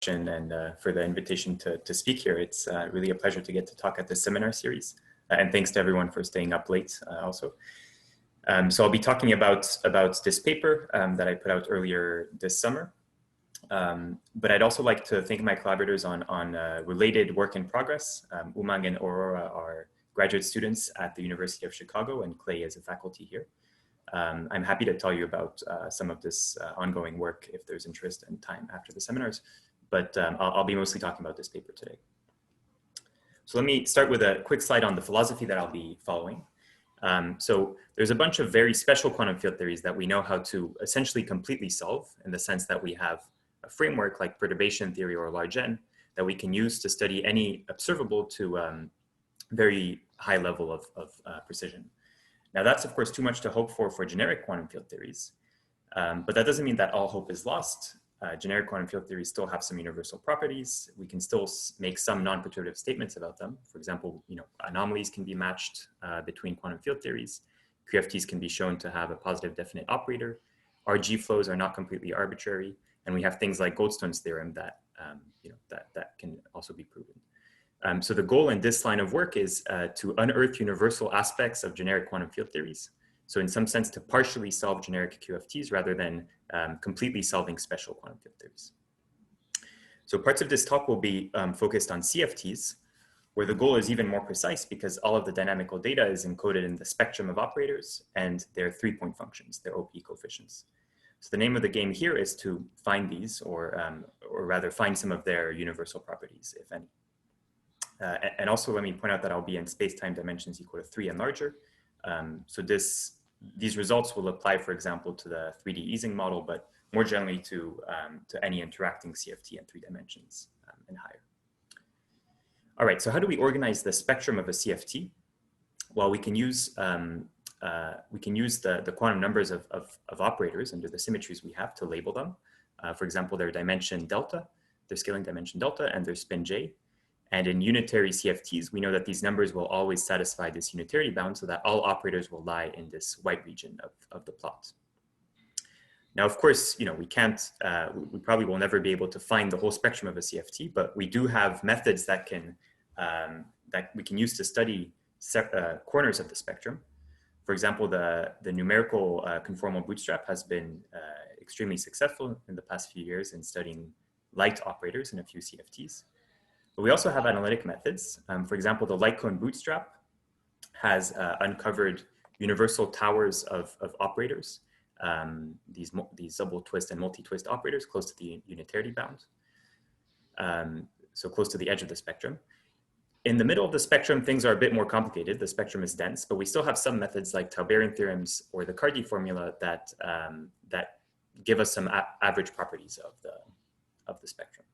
and for the invitation to speak here. It's really a pleasure to get to talk at this seminar series. And thanks to everyone for staying up late also. So I'll be talking about this paper that I put out earlier this summer. But I'd also like to thank my collaborators on related work in progress. Umang and Aurora are graduate students at the University of Chicago, and Clay is a faculty here. I'm happy to tell you about some of this ongoing work if there's interest and time after the seminars, but I'll be mostly talking about this paper today. So let me start with a quick slide on the philosophy that I'll be following. So there's a bunch of very special quantum field theories that we know how to essentially completely solve, in the sense that we have a framework like perturbation theory or large N that we can use to study any observable to very high level of precision. Now that's of course too much to hope for generic quantum field theories, but that doesn't mean that all hope is lost. Generic quantum field theories still have some universal properties. We can still make some non-perturbative statements about them. For example, anomalies can be matched between quantum field theories. QFTs can be shown to have a positive definite operator. RG flows are not completely arbitrary, and we have things like Goldstone's theorem that that can also be proven. So the goal in this line of work is to unearth universal aspects of generic quantum field theories. So in some sense, to partially solve generic QFTs rather than completely solving special quantum field theories. So parts of this talk will be focused on CFTs, where the goal is even more precise because all of the dynamical data is encoded in the spectrum of operators and their 3-point functions, their OP coefficients. So the name of the game here is to find these, or rather find some of their universal properties, if any. And also let me point out that I'll be in space-time dimensions equal to 3 and larger. So these results will apply, for example, to the 3D Ising model, but more generally to any interacting CFT in 3 dimensions and higher. All right, so how do we organize the spectrum of a CFT? Well, we can use the quantum numbers of operators under the symmetries we have to label them. For example, their dimension delta, their scaling dimension delta, and their spin j. And in unitary CFTs, we know that these numbers will always satisfy this unitarity bound so that all operators will lie in this white region of the plot. Now, of course, we can't, we probably will never be able to find the whole spectrum of a CFT, but we do have methods that we can use to study corners of the spectrum. For example, the numerical conformal bootstrap has been extremely successful in the past few years in studying light operators in a few CFTs. But we also have analytic methods. For example, the light cone bootstrap has uncovered universal towers of operators, these double twist and multi-twist operators close to the unitarity bound, so close to the edge of the spectrum. In the middle of the spectrum, things are a bit more complicated. The spectrum is dense, but we still have some methods like Tauberian theorems or the Cardi formula that give us some average properties of the spectrum.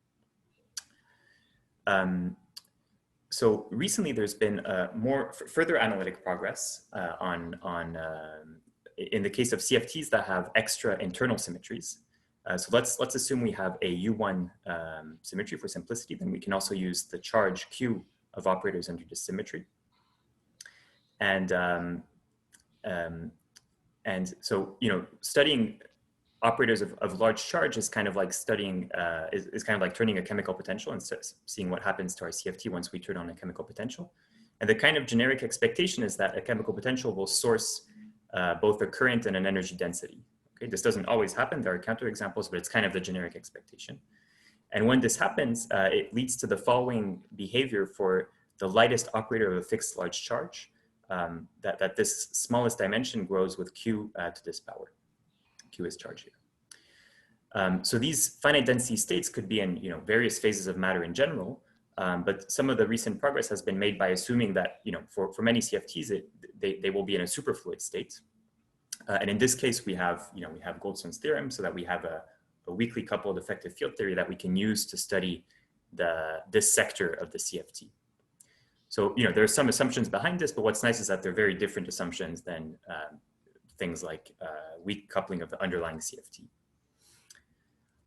So recently there's been further analytic progress in the case of CFTs that have extra internal symmetries. So let's assume we have a U1 symmetry for simplicity, then we can also use the charge Q of operators under this symmetry. And so, studying operators of large charge is kind of like studying, is kind of like turning a chemical potential and seeing what happens to our CFT once we turn on a chemical potential. And the kind of generic expectation is that a chemical potential will source both a current and an energy density. Okay, this doesn't always happen. There are counterexamples, but it's kind of the generic expectation. And when this happens, it leads to the following behavior for the lightest operator of a fixed large charge, that this smallest dimension grows with Q to this power. Q is charge here. So these finite density states could be in various phases of matter in general, but some of the recent progress has been made by assuming that for many CFTs they will be in a superfluid state, and in this case we have Goldstone's theorem, so that we have a weakly coupled effective field theory that we can use to study this sector of the CFT. So there are some assumptions behind this, but what's nice is that they're very different assumptions than things like weak coupling of the underlying CFT.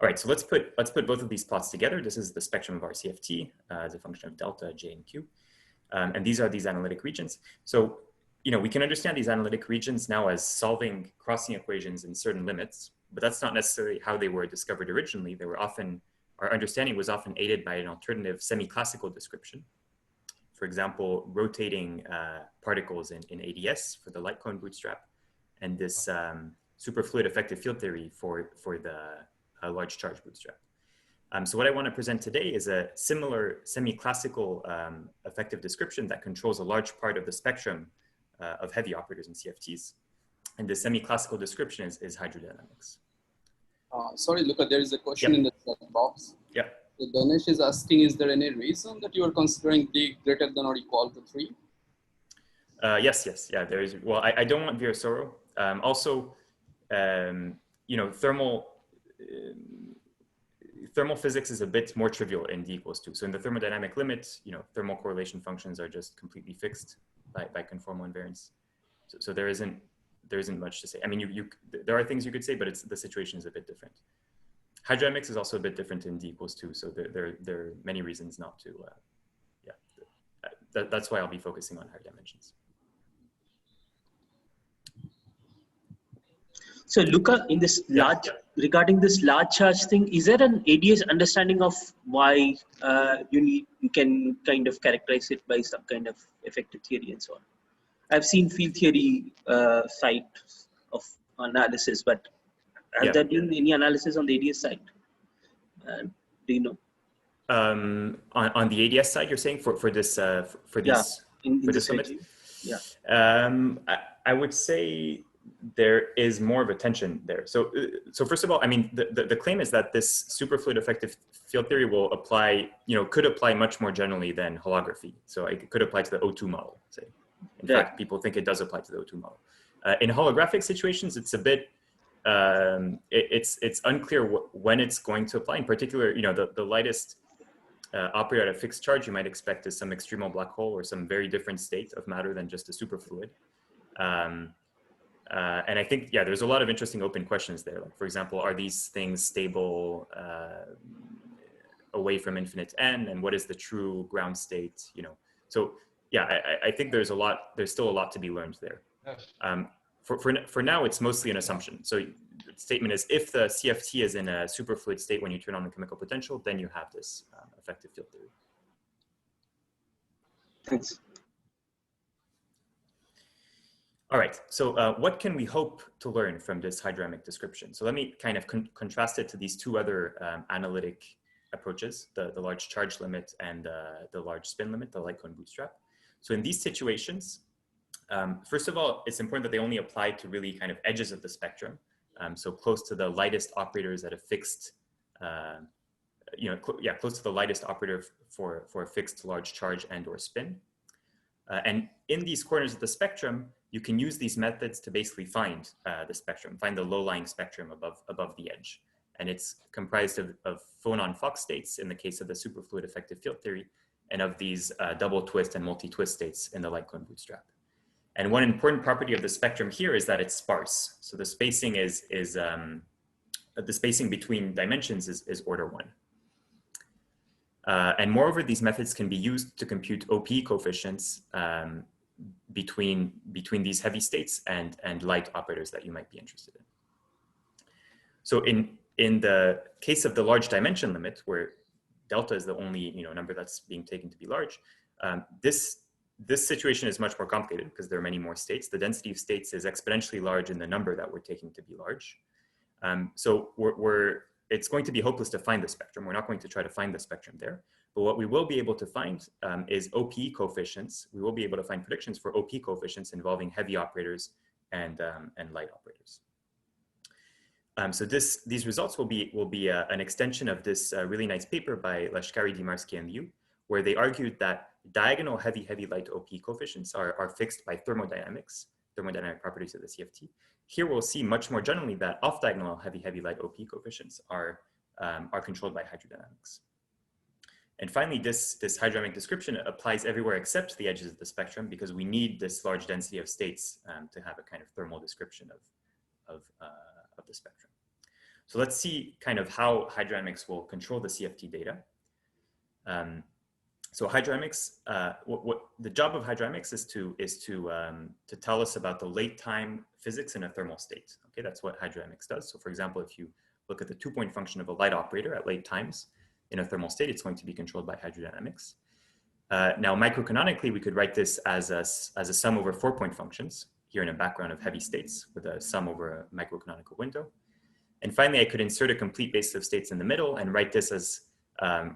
All right, so let's put both of these plots together. This is the spectrum of our CFT as a function of delta, J, and Q. And these are these analytic regions. So we can understand these analytic regions now as solving crossing equations in certain limits, but that's not necessarily how they were discovered originally. They were often our understanding was often aided by an alternative semi-classical description. For example, rotating particles in ADS for the light cone bootstrap, and this superfluid effective field theory for the large charge bootstrap. So what I want to present today is a similar semi-classical effective description that controls a large part of the spectrum of heavy operators in CFTs. And the semi-classical description is hydrodynamics. Sorry, Luca, there is a question in the chat box. Yeah. So Ganesh is asking, is there any reason that you are considering D greater than or equal to 3? Yes, yeah, there is. Well, I don't want Virasoro. Also, you know, thermal physics is a bit more trivial in D equals 2. So in the thermodynamic limit, you know, thermal correlation functions are just completely fixed by conformal invariance. So there isn't much to say. I mean, there are things you could say, but the situation is a bit different. Hydrodynamics is also a bit different in D equals 2. So there are many reasons not to, that's why I'll be focusing on higher dimensions. So Luca, in this regarding this large charge thing, is there an ADS understanding of why you can kind of characterize it by some kind of effective theory and so on? I've seen field theory side of analysis, but has there been any analysis on the ADS side? Do you know? On the ADS side, you're saying for this limit? Yeah. I would say there is more of a tension there. So first of all, I mean, the claim is that this superfluid effective field theory will apply, could apply much more generally than holography. So it could apply to the O2 model, say. In fact, people think it does apply to the O2 model. In holographic situations, it's a bit, it's unclear when it's going to apply. In particular, the lightest operator at a fixed charge you might expect is some extremal black hole or some very different state of matter than just a superfluid. And I think, there's a lot of interesting open questions there. Like, for example, are these things stable away from infinite n, and what is the true ground state? So I think there's still a lot to be learned there. For now, it's mostly an assumption. So the statement is, if the CFT is in a superfluid state when you turn on the chemical potential, then you have this effective field theory. Thanks. All right, so what can we hope to learn from this hydrodynamic description? So let me kind of contrast it to these two other analytic approaches, the large charge limit and the large spin limit, the light cone bootstrap. So in these situations, first of all, it's important that they only apply to really kind of edges of the spectrum. So close to the lightest operators at a fixed, close to the lightest operator for a fixed large charge and or spin. And in these corners of the spectrum, you can use these methods to basically find the spectrum, find the low-lying spectrum above the edge. And it's comprised of phonon-Fock states in the case of the superfluid effective field theory, and of these double twist and multi-twist states in the light cone bootstrap. And one important property of the spectrum here is that it's sparse. So the spacing the spacing between dimensions is order 1. And moreover, these methods can be used to compute OP coefficients between these heavy states and light operators that you might be interested in. So in the case of the large dimension limit, where delta is the only number that's being taken to be large, this situation is much more complicated because there are many more states. The density of states is exponentially large in the number that we're taking to be large. So it's going to be hopeless to find the spectrum. We're not going to try to find the spectrum there. But what we will be able to find is OP coefficients. We will be able to find predictions for OP coefficients involving heavy operators and light operators. So these results will be an extension of this really nice paper by Lashkari, Dimarsky, and Liu, where they argued that diagonal heavy light OP coefficients are fixed by thermodynamic properties of the CFT. Here we'll see much more generally that off-diagonal heavy light OP coefficients are controlled by hydrodynamics. And finally, this hydrodynamic description applies everywhere except the edges of the spectrum, because we need this large density of states to have a kind of thermal description of the spectrum. So let's see kind of how hydrodynamics will control the CFT data. So hydrodynamics, what the job of hydrodynamics is to tell us about the late time physics in a thermal state. Okay, that's what hydrodynamics does. So for example, if you look at the 2-point function of a light operator at late times, in a thermal state, it's going to be controlled by hydrodynamics. Now, microcanonically, we could write this as a sum over 4-point functions here in a background of heavy states with a sum over a microcanonical window. And finally, I could insert a complete basis of states in the middle and write this as,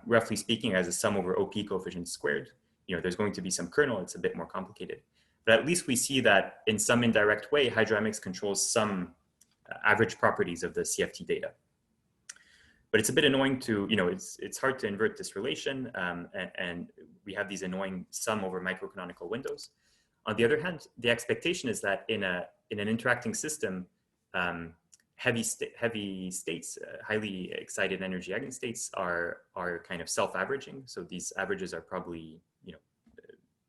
roughly speaking, as a sum over OP coefficients squared. You know, there's going to be some kernel, it's a bit more complicated. But at least we see that in some indirect way, hydrodynamics controls some average properties of the CFT data. But it's a bit annoying to, you know, it's hard to invert this relation, and we have these annoying sum over microcanonical windows. On the other hand, the expectation is that in an interacting system, heavy states, highly excited energy eigenstates are kind of self-averaging. So these averages are probably, you know,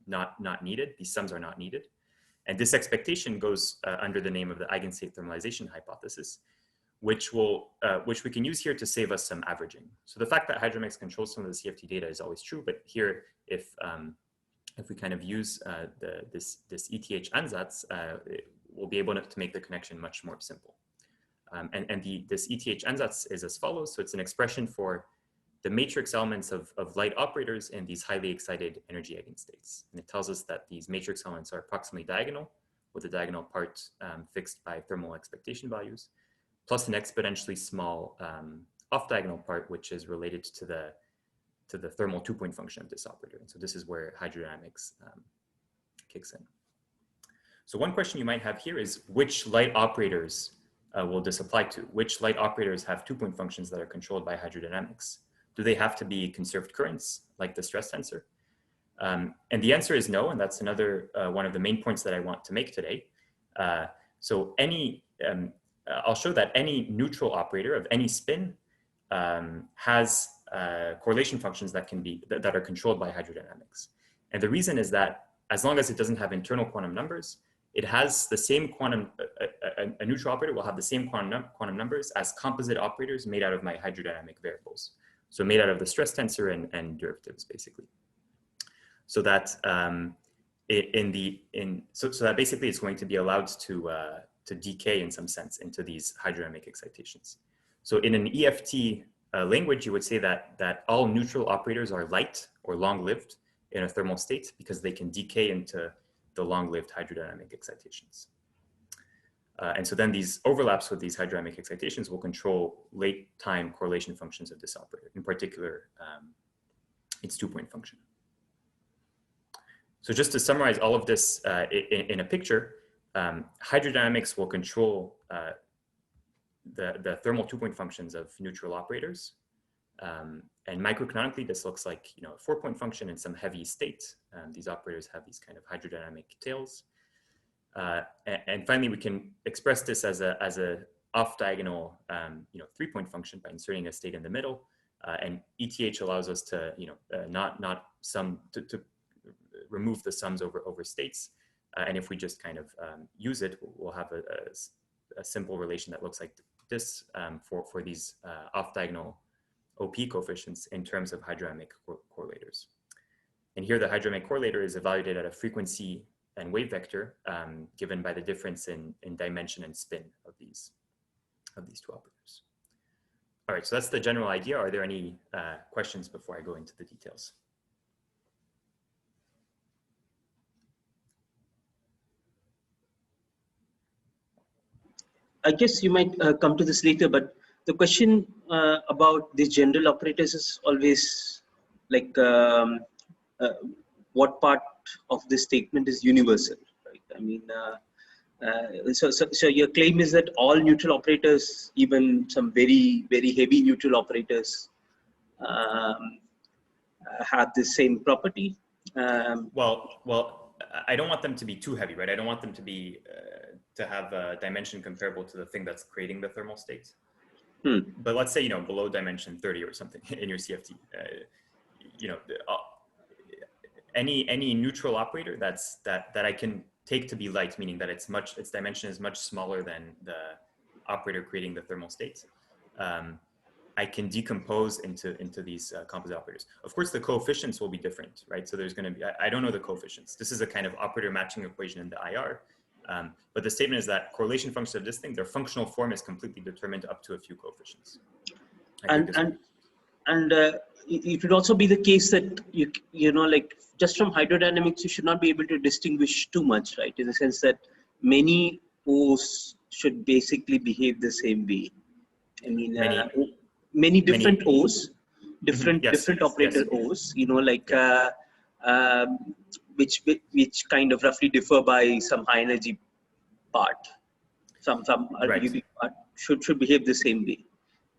not needed. These sums are not needed. And this expectation goes under the name of the eigenstate thermalization hypothesis, which we can use here to save us some averaging. So the fact that hydrodynamics controls some of the CFT data is always true, but here, if we kind of use this ETH ansatz, we'll be able to make the connection much more simple. This ETH ansatz is as follows. So it's an expression for the matrix elements of light operators in these highly excited energy eigenstates. And it tells us that these matrix elements are approximately diagonal, with the diagonal part fixed by thermal expectation values, plus an exponentially small off-diagonal part, which is related to the thermal 2-point function of this operator. And so this is where hydrodynamics kicks in. So one question you might have here is, which light operators will this apply to? Which light operators have 2-point functions that are controlled by hydrodynamics? Do they have to be conserved currents, like the stress tensor? And the answer is no, and that's another one of the main points that I want to make today. So I'll show that any neutral operator of any spin has correlation functions that are controlled by hydrodynamics. And the reason is that as long as it doesn't have internal quantum numbers, it has the same quantum, a neutral operator will have the same quantum numbers as composite operators made out of my hydrodynamic variables. So made out of the stress tensor and derivatives, basically. So that so that basically it's going to be allowed to decay in some sense into these hydrodynamic excitations. So in an EFT language, you would say that all neutral operators are light or long-lived in a thermal state because they can decay into the long-lived hydrodynamic excitations. And so then these overlaps with these hydrodynamic excitations will control late time correlation functions of this operator, in particular, its 2-point function. So just to summarize all of this in a picture, hydrodynamics will control the thermal 2-point functions of neutral operators. And microcanonically, this looks like, you know, a 4-point function in some heavy state. These operators have these kind of hydrodynamic tails. And finally, we can express this as a off-diagonal, you know, 3-point function by inserting a state in the middle. And ETH allows us to, you know, to remove the sums over states. And if we just kind of use it, we'll have a simple relation that looks like this for these off-diagonal OP coefficients in terms of hydrodynamic correlators. And here the hydrodynamic correlator is evaluated at a frequency and wave vector given by the difference in dimension and spin of these two operators. All right, so that's the general idea. Are there any questions before I go into the details? I guess you might come to this later, but the question about these general operators is always like what part of this statement is universal, right? I mean, so your claim is that all neutral operators, even some very, very heavy neutral operators, have the same property? Well, I don't want them to be too heavy, right? I don't want them to be to have a dimension comparable to the thing that's creating the thermal state. But let's say, you know, below dimension 30 or something in your CFT, you know, any neutral operator that I can take to be light, meaning that its dimension is much smaller than the operator creating the thermal state. I can decompose into these composite operators. Of course, the coefficients will be different, right? So there's going to be, I don't know the coefficients. This is a kind of operator matching equation in the IR. But the statement is that correlation function of this thing, their functional form is completely determined up to a few coefficients. it would also be the case that you know, like just from hydrodynamics, you should not be able to distinguish too much, right? In the sense that many O's should basically behave the same way. I mean, many different O's, different operator O's, you know, like which kind of roughly differ by some high energy part, some RGB part should behave the same way.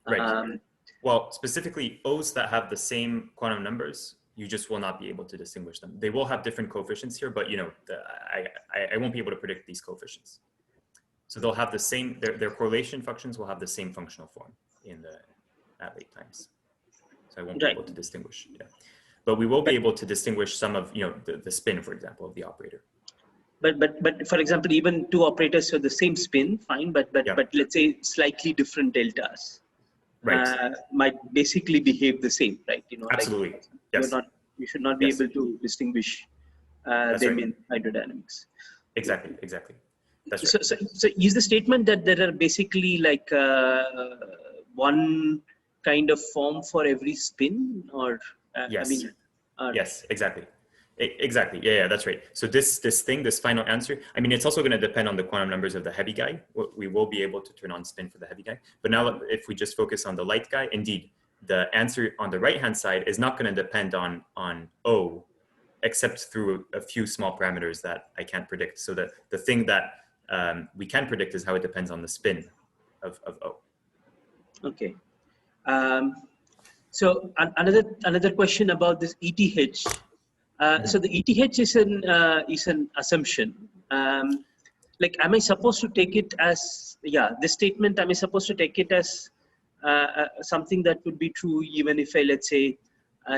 Right. Well, specifically O's that have the same quantum numbers, you just will not be able to distinguish them. They will have different coefficients here, but you know, I won't be able to predict these coefficients. So they'll have the same, their correlation functions will have the same functional form at late times. So I won't be able to distinguish. Yeah. But we will be able to distinguish some of, you know, the spin, for example, of the operator. But for example, even two operators with the same spin, fine, but let's say slightly different deltas. Might basically behave the same, right? You know, absolutely. Like Yes. You should not be able to distinguish them in hydrodynamics. Exactly. That's right. So is the statement that there are basically like one kind of form for every spin, or yes. I mean, yes, exactly. Exactly. Yeah, that's right. So this final answer, I mean, it's also going to depend on the quantum numbers of the heavy guy. We will be able to turn on spin for the heavy guy. But now if we just focus on the light guy, indeed, the answer on the right-hand side is not going to depend on O, except through a few small parameters that I can't predict. So the thing that we can predict is how it depends on the spin of O. Okay. So another question about this ETH. So the ETH is an assumption. Like, am I supposed to take it as, this statement, am I supposed to take it as something that would be true even if I, let's say,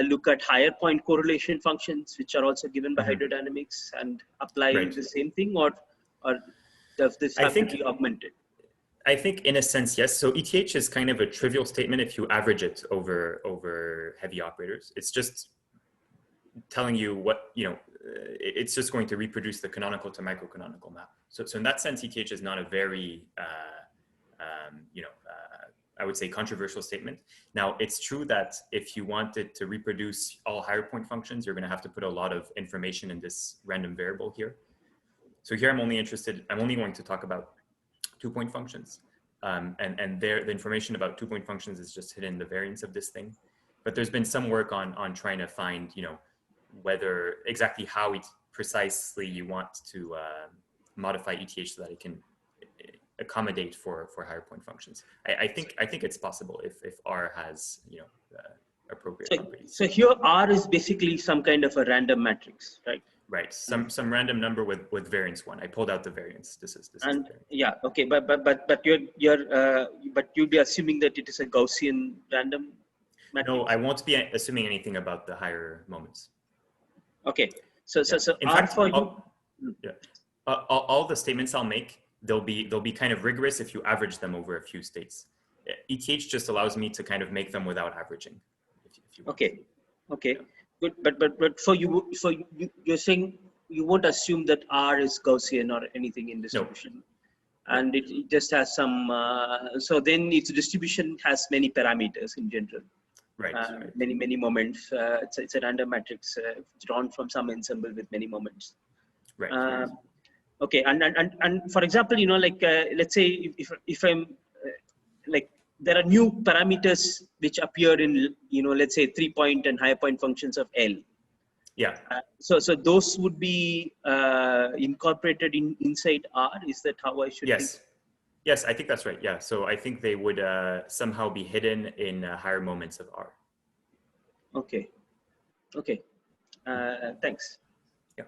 look at higher point correlation functions, which are also given by hydrodynamics, and apply the same thing, or does this have to be augmented? I think in a sense, yes. So ETH is kind of a trivial statement if you average it over heavy operators. It's just telling you what, you know, it's just going to reproduce the canonical to microcanonical map. So in that sense, ETH is not a very, I would say controversial statement. Now, it's true that if you wanted to reproduce all higher point functions, you're going to have to put a lot of information in this random variable here. So here I'm only going to talk about 2-point functions. And the information about 2-point functions is just hidden in the variance of this thing. But there's been some work on trying to find, you know, whether exactly how precisely you want to modify ETH so that it can accommodate for higher point functions. I think it's possible if R has, you know, appropriate properties. So here R is basically some kind of a random matrix, right? Right, some random number with variance 1. I pulled out the variance. This is the variance. Yeah, okay, but you'd be assuming that it is a Gaussian random matrix? No, I won't be assuming anything about the higher moments. Okay, so in R fact, for you. All the statements I'll make, they'll be kind of rigorous if you average them over a few states. ETH just allows me to kind of make them without averaging. If you want. Okay. Good, but for you, you're saying you won't assume that R is Gaussian or anything in distribution, and it just has some. So then its distribution has many parameters in general. Right. Many moments. It's a random matrix drawn from some ensemble with many moments. Right. Okay, and for example, you know, like let's say if I'm like, there are new parameters which appear in, you know, let's say 3-point and higher point functions of L. Yeah. So those would be incorporated inside R. Is that how I should? Yes. Yes, I think that's right. Yeah. So I think they would somehow be hidden in higher moments of R. Okay. Thanks. Yeah.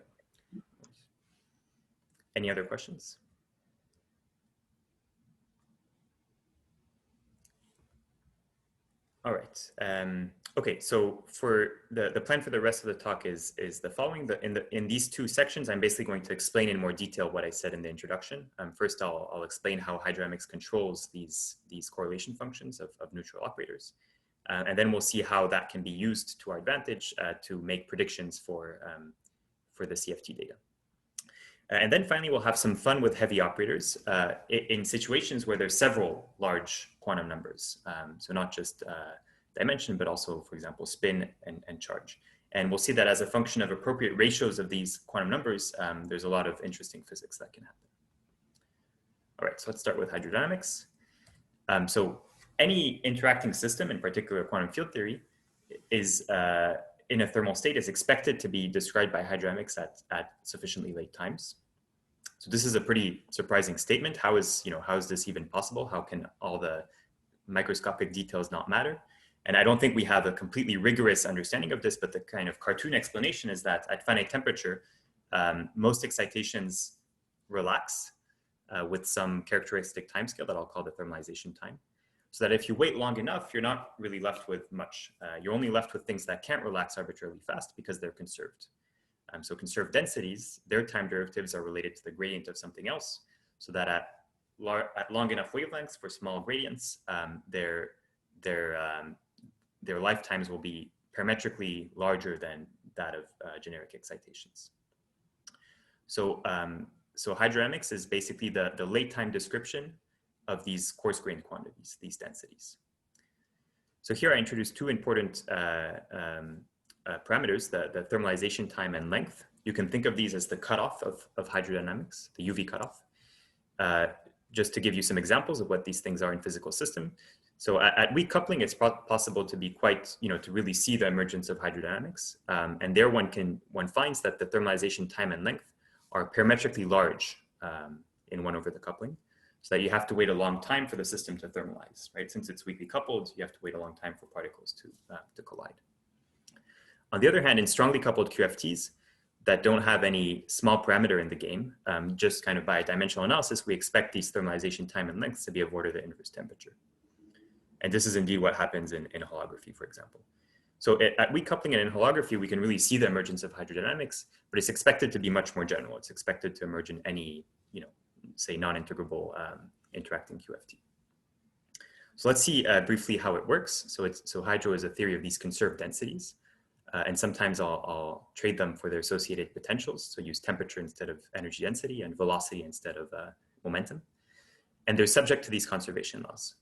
Any other questions? All right. Okay. So for the plan for the rest of the talk is the following. In these two sections, I'm basically going to explain in more detail what I said in the introduction. First, I'll explain how hydrodynamics controls these correlation functions of neutral operators, and then we'll see how that can be used to our advantage to make predictions for the CFT data. And then finally, we'll have some fun with heavy operators in situations where there's several large quantum numbers. So not just dimension, but also, for example, spin and charge. And we'll see that as a function of appropriate ratios of these quantum numbers, there's a lot of interesting physics that can happen. All right, so let's start with hydrodynamics. So any interacting system, in particular quantum field theory, is in a thermal state is expected to be described by hydrodynamics at sufficiently late times. So this is a pretty surprising statement. How is this even possible? How can all the microscopic details not matter? And I don't think we have a completely rigorous understanding of this, but the kind of cartoon explanation is that at finite temperature, most excitations relax with some characteristic timescale that I'll call the thermalization time. So that if you wait long enough, you're not really left with much. You're only left with things that can't relax arbitrarily fast because they're conserved. So conserved densities, their time derivatives are related to the gradient of something else, so that at long enough wavelengths for small gradients, their lifetimes will be parametrically larger than that of generic excitations. So hydrodynamics is basically the late time description of these coarse-grained quantities, these densities. So here I introduced two important parameters, the thermalization time and length. You can think of these as the cutoff of hydrodynamics, the UV cutoff. Just to give you some examples of what these things are in physical system. So at weak coupling, it's possible to be quite, to really see the emergence of hydrodynamics. And there one finds that the thermalization time and length are parametrically large in 1 over the coupling, so that you have to wait a long time for the system to thermalize, right? Since it's weakly coupled, you have to wait a long time for particles to collide. On the other hand, in strongly coupled QFTs that don't have any small parameter in the game, just kind of by dimensional analysis, we expect these thermalization time and lengths to be of order the inverse temperature. And this is indeed what happens in holography, for example. So at weak coupling and in holography, we can really see the emergence of hydrodynamics, but it's expected to be much more general. It's expected to emerge in any, say non-integrable interacting QFT. So let's see briefly how it works. So hydro is a theory of these conserved densities. And sometimes I'll trade them for their associated potentials. So use temperature instead of energy density and velocity instead of momentum. And they're subject to these conservation laws.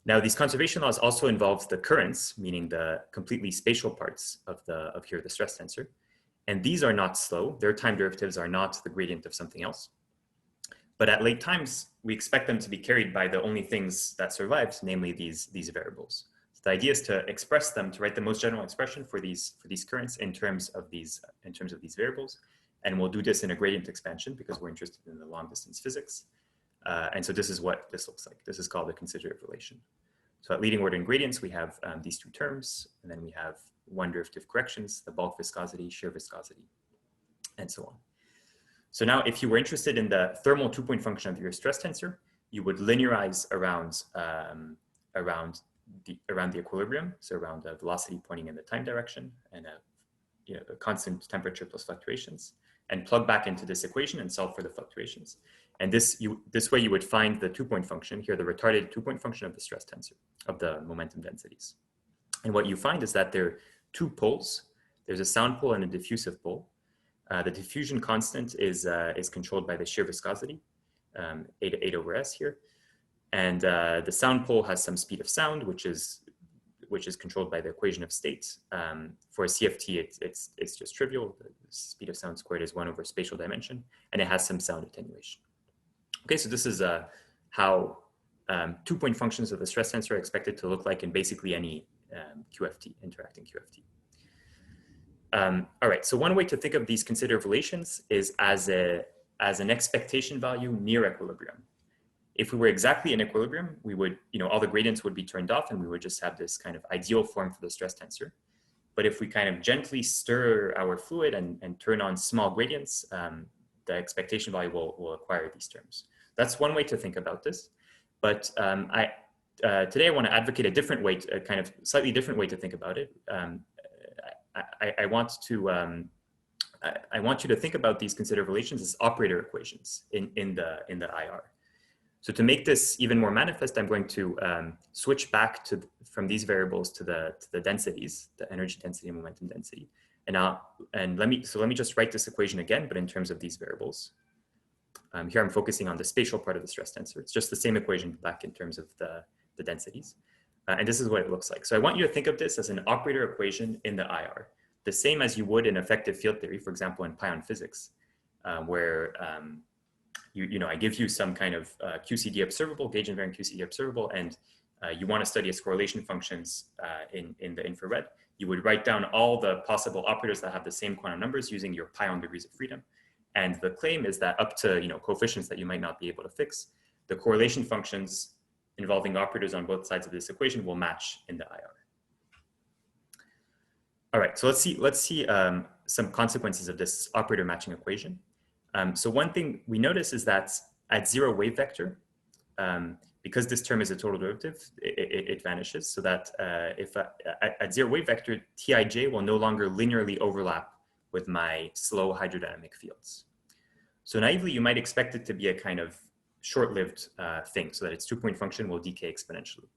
Now, these conservation laws also involve the currents, meaning the completely spatial parts of the stress tensor. And these are not slow. Their time derivatives are not the gradient of something else. But at late times, we expect them to be carried by the only things that survived, namely these variables. So the idea is to express them, to write the most general expression for these currents in terms of these variables. And we'll do this in a gradient expansion because we're interested in the long distance physics. And so this is what this looks like. This is called the constitutive relation. So at leading order in gradients, we have these two terms, and then we have one derivative corrections, the bulk viscosity, shear viscosity, and so on. So now if you were interested in the thermal 2-point function of your stress tensor, you would linearize around the equilibrium, so around the velocity pointing in the time direction and a constant temperature plus fluctuations, and plug back into this equation and solve for the fluctuations. And this way you would find the 2-point function here, the retarded 2-point function of the stress tensor of the momentum densities. And what you find is that there are two poles. There's a sound pole and a diffusive pole. The diffusion constant is controlled by the shear viscosity, 8 over S here. And the sound pole has some speed of sound, which is controlled by the equation of state. For a CFT, it's just trivial. The speed of sound squared is 1 over spatial dimension, and it has some sound attenuation. Okay, so this is how 2-point functions of the stress tensor are expected to look like in basically any QFT, interacting QFT. All right, so one way to think of these considered relations is as an expectation value near equilibrium. If we were exactly in equilibrium, we would, all the gradients would be turned off and we would just have this kind of ideal form for the stress tensor. But if we kind of gently stir our fluid and turn on small gradients, the expectation value will acquire these terms. That's one way to think about this. But today I want to advocate a different way, a kind of slightly different way to think about it. I want you to think about these considered relations as operator equations in the IR. So to make this even more manifest, I'm going to switch back from these variables to the densities, the energy density and momentum density. And let me just write this equation again, but in terms of these variables. Here I'm focusing on the spatial part of the stress tensor. It's just the same equation back in terms of the densities. And this is what it looks like. So I want you to think of this as an operator equation in the IR, the same as you would in effective field theory, for example, in pion physics, where I give you some kind of QCD observable, gauge invariant QCD observable, and you want to study its correlation functions in the infrared. You would write down all the possible operators that have the same quantum numbers using your pion degrees of freedom. And the claim is that up to coefficients that you might not be able to fix, the correlation functions involving operators on both sides of this equation will match in the IR. All right, so let's see some consequences of this operator matching equation. So one thing we notice is that at zero wave vector, because this term is a total derivative, it vanishes. So that if at zero wave vector, Tij will no longer linearly overlap with my slow hydrodynamic fields. So naively, you might expect it to be a kind of short-lived thing, so that its two-point function will decay exponentially.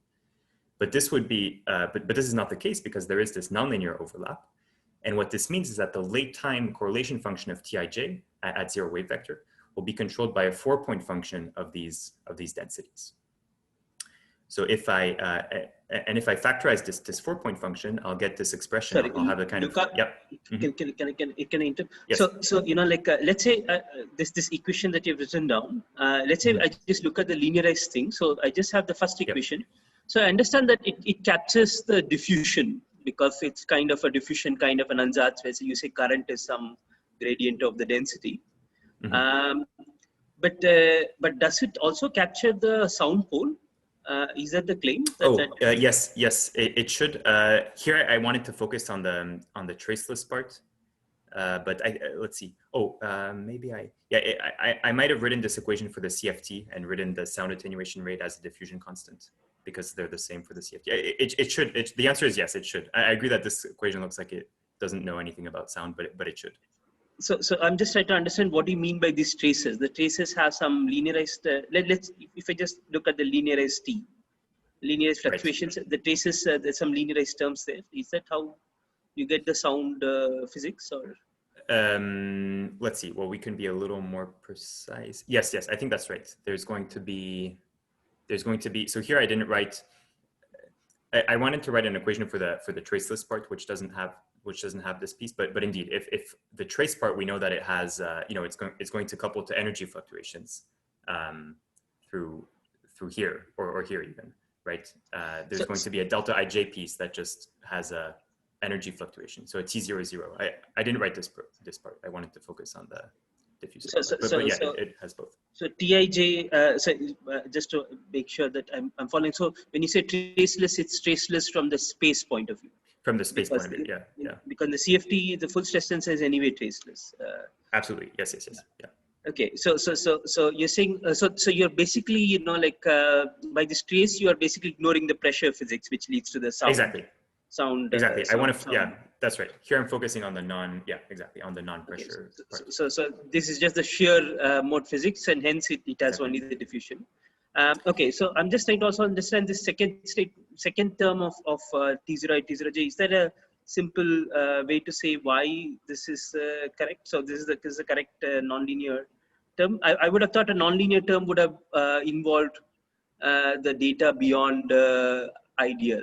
But this would be, but this is not the case because there is this nonlinear overlap. And what this means is that the late time correlation function of Tij at zero wave vector will be controlled by a 4-point function of these densities. So if I factorize this 4-point function, I'll get this expression. Sorry, I'll have a kind Luca, of, yep. Can I interrupt? Yes. So let's say this equation that you've written down, let's say I just look at the linearized thing. So I just have the first equation. Yep. So I understand that it captures the diffusion because it's kind of a diffusion, kind of an ansatz, where you say current is some gradient of the density. But does it also capture the sound pole? Is that the claim? Yes, it should. Here, I wanted to focus on the traceless part, but let's see. Maybe I might have written this equation for the CFT and written the sound attenuation rate as a diffusion constant because they're the same for the CFT. It should. The answer is yes, it should. I agree that this equation looks like it doesn't know anything about sound, but it should. So I'm just trying to understand what do you mean by these traces? The traces have some linearized, if I just look at the linearized linearized fluctuations, right. The traces, there's some linearized terms there. Is that how you get the sound physics or? Let's see, well, we can be a little more precise. Yes, I think that's right. There's going to be, so here I didn't write, I wanted to write an equation for the traceless part, which doesn't have this piece, but indeed, if the trace part, we know that it has, it's going to couple to energy fluctuations through here or here even, right? There's going to be a delta ij piece that just has a energy fluctuation. So a T00. I didn't write this part. I wanted to focus on the diffusive. It has both. So Tij, just to make sure that I'm following. So when you say traceless, it's traceless from the space point of view. From the space point of view, yeah. Because the CFT, the full stress tensor is anyway traceless. Absolutely, yes, yeah. Okay, so you're saying, so you're basically, by this trace, you are basically ignoring the pressure physics, which leads to the sound. Exactly. I want to, that's right. Here I'm focusing on the on the non-pressure part. So this is just the sheer mode physics, and hence it has only the diffusion. Okay, so I'm just trying to also understand this second term of T0 T0j. Is there a simple way to say why this is correct? So this is the correct nonlinear term. I would have thought a nonlinear term would have involved the data beyond ideal,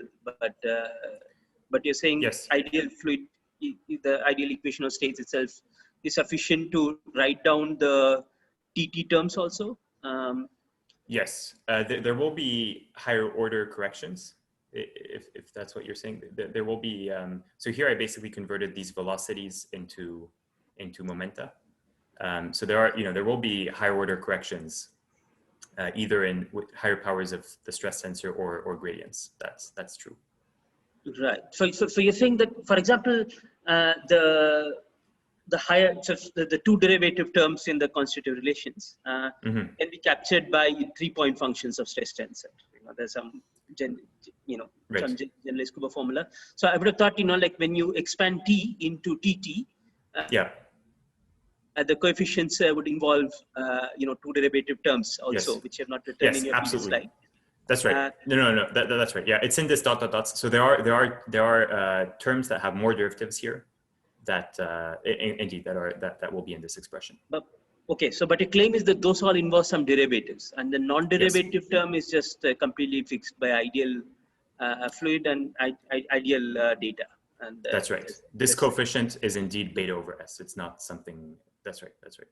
but you're saying yes. Ideal fluid, the ideal equation of states itself is sufficient to write down the TT terms also? Yes, there will be higher order corrections, if that's what you're saying. There will be, so here I basically converted these velocities into momenta. So there will be higher order corrections, either with higher powers of the stress tensor or gradients. That's true. Right. So you're saying that, for example, the higher, so the two derivative terms in the constitutive relations can be captured by 3-point functions of stress tensor. There's some some generalized Kuba formula. So I would have thought, like when you expand T into TT, the coefficients would involve, two derivative terms also, which you have not written in your previous slide. That's right. No. That's right. Yeah, it's in this dots. So there are terms that have more derivatives here, that indeed that will be in this expression. But your claim is that those all involve some derivatives, and the non-derivative term is just completely fixed by ideal fluid and ideal data. And that's right. This coefficient is indeed beta over S. It's not something. That's right. That's right.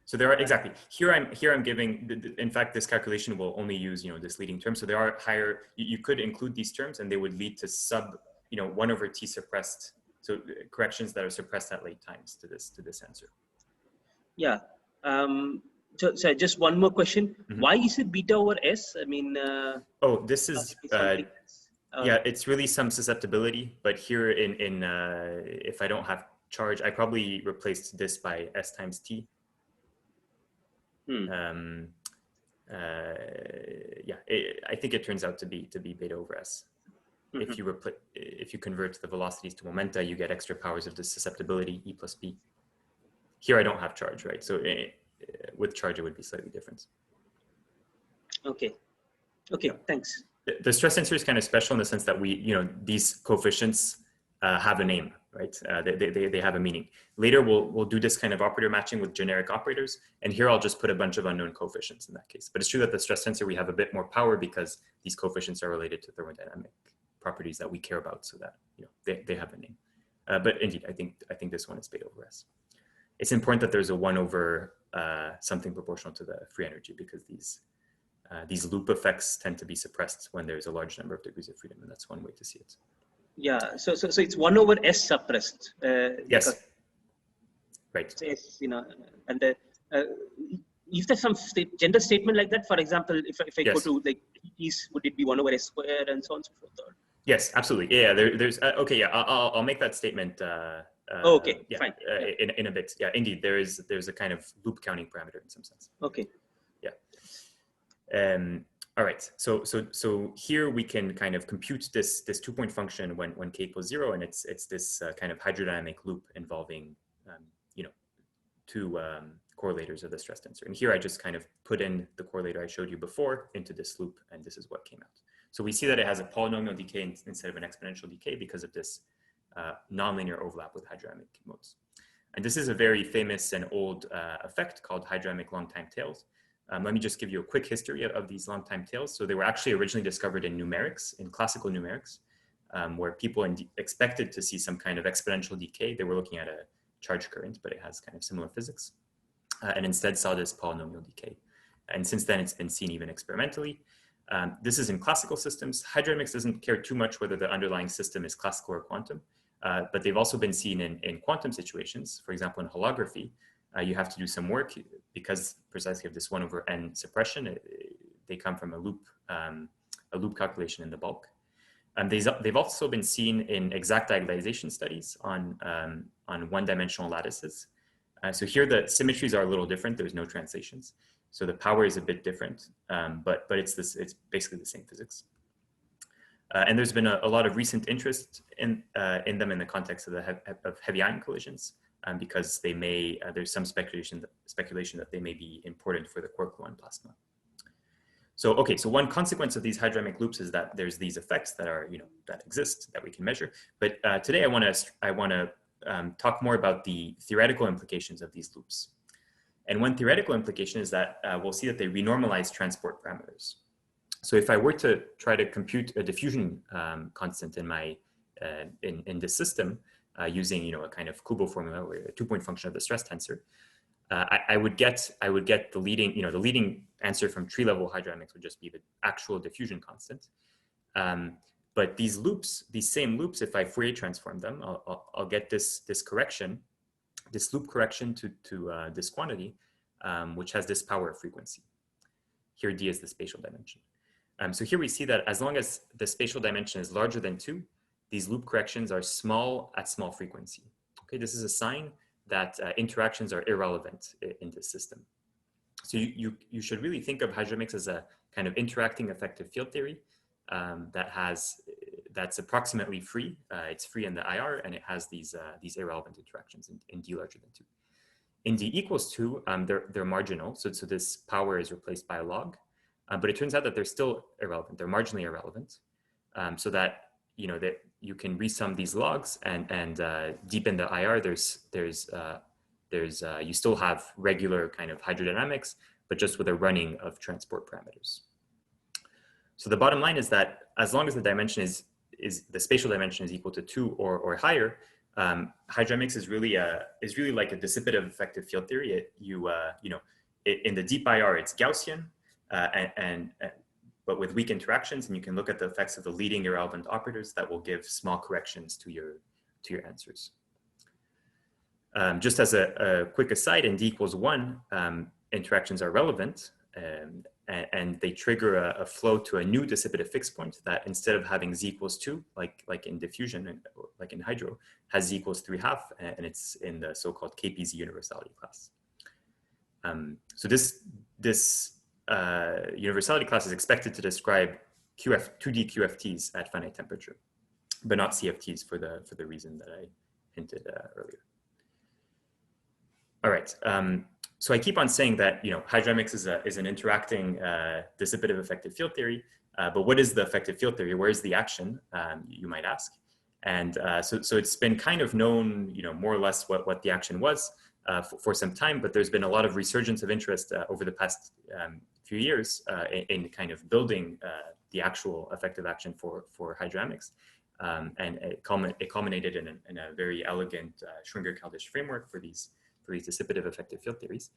So there are exactly here. I'm giving. In fact, this calculation will only use this leading term. So there are higher. You could include these terms, and they would lead to sub 1 over T suppressed. So corrections that are suppressed at late times to this answer. Yeah. So just one more question. Why is it beta over S? I mean. Oh, this is. Yeah, it's really some susceptibility, but here if I don't have charge, I probably replaced this by S times T. Yeah, I think it turns out to be beta over S. If you convert the velocities to momenta, you get extra powers of the susceptibility, E plus B. Here I don't have charge, right? So with charge, it would be slightly different. Okay, yeah. Thanks. The stress tensor is kind of special in the sense that these coefficients have a name, right? They have a meaning. Later, we'll do this kind of operator matching with generic operators. And here I'll just put a bunch of unknown coefficients in that case. But it's true that the stress tensor, we have a bit more power because these coefficients are related to thermodynamic properties that we care about, so that they have a name. But indeed, I think this one is beta over S. It's important that there's a 1 over something proportional to the free energy, because these loop effects tend to be suppressed when there's a large number of degrees of freedom, and that's one way to see it. Yeah, so it's 1 over S suppressed. Yes. Right. S, and is there some gender statement like that? For example, if I go to like T's, would it be 1 over S square and so on and so forth? Or? Yes, absolutely. Yeah, there's okay. Yeah, I'll make that statement. Okay, yeah, fine. In a bit. Yeah, indeed, there's a kind of loop counting parameter in some sense. Okay. Yeah. All right. So here we can kind of compute this 2-point function when k equals 0, and it's this kind of hydrodynamic loop involving two correlators of the stress tensor. And here I just kind of put in the correlator I showed you before into this loop, and this is what came out. So we see that it has a polynomial decay instead of an exponential decay because of this nonlinear overlap with hydrodynamic modes. And this is a very famous and old effect called hydrodynamic long time tails. Let me just give you a quick history of these long time tails. So they were actually originally discovered in numerics, in classical numerics, where people expected to see some kind of exponential decay. They were looking at a charge current, but it has kind of similar physics, and instead saw this polynomial decay. And since then, it's been seen even experimentally. This is in classical systems. Hydrodynamics doesn't care too much whether the underlying system is classical or quantum, but they've also been seen in quantum situations. For example, in holography, you have to do some work because precisely of this 1 over n suppression. They come from a loop calculation in the bulk. They've also been seen in exact diagonalization studies on one-dimensional lattices. So here the symmetries are a little different. There's no translations. So the power is a bit different, but it's basically the same physics. And there's been a lot of recent interest in them in the context of heavy ion collisions, because they may there's some speculation that they may be important for the quark-gluon plasma. So okay, so one consequence of these hydrodynamic loops is that there's these effects that are that exist that we can measure. But today I want to talk more about the theoretical implications of these loops. And one theoretical implication is that we'll see that they renormalize transport parameters. So if I were to try to compute a diffusion constant in my in this system using a kind of Kubo formula, or a 2-point function of the stress tensor, I would get the leading the leading answer from tree level hydrodynamics would just be the actual diffusion constant. But these loops, these same loops, if I Fourier transform them, I'll get this correction, this loop correction to this quantity, which has this power of frequency. Here D is the spatial dimension. So here we see that as long as the spatial dimension is larger than 2, these loop corrections are small at small frequency. Okay, this is a sign that interactions are irrelevant in this system. So you should really think of hydrodynamics as a kind of interacting effective field theory that's approximately free. It's free in the IR, and it has these irrelevant interactions in D larger than 2. In D equals 2, they're marginal. So this power is replaced by a log, but it turns out that they're still irrelevant. They're marginally irrelevant, so that that you can resum these logs and deep in the IR, you still have regular kind of hydrodynamics, but just with a running of transport parameters. So the bottom line is that as long as the dimension is the spatial dimension is equal to 2 or higher, hydrodynamics is really like a dissipative effective field theory. In the deep IR, it's Gaussian, but with weak interactions, and you can look at the effects of the leading irrelevant operators that will give small corrections to your answers. Just as a quick aside, in d equals 1, interactions are relevant, and they trigger a flow to a new dissipative fixed point that, instead of having z equals 2, like in diffusion, like in hydro, has z equals 3/2, and it's in the so-called KPZ universality class. So this universality class is expected to describe 2D QFTs at finite temperature, but not CFTs for the reason that I hinted earlier. All right. So I keep on saying that hydrodynamics is an interacting dissipative effective field theory, but what is the effective field theory? Where is the action? You might ask. And so it's been kind of known, more or less what the action was for some time, but there's been a lot of resurgence of interest over the past few years in kind of building the actual effective action for hydrodynamics. And it culminated in a very elegant Schwinger-Kaldish framework for these dissipative effective field theories.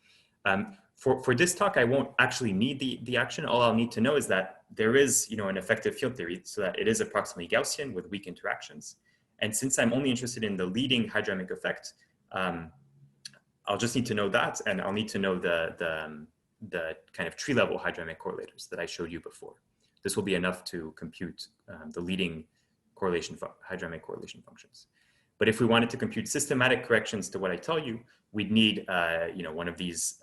For this talk, I won't actually need the action. All I'll need to know is that there is, an effective field theory, so that it is approximately Gaussian with weak interactions. And since I'm only interested in the leading hydrodynamic effect, I'll just need to know that, and I'll need to know the kind of tree-level hydrodynamic correlators that I showed you before. This will be enough to compute the leading hydrodynamic correlation functions. But if we wanted to compute systematic corrections to what I tell you, we'd need one of these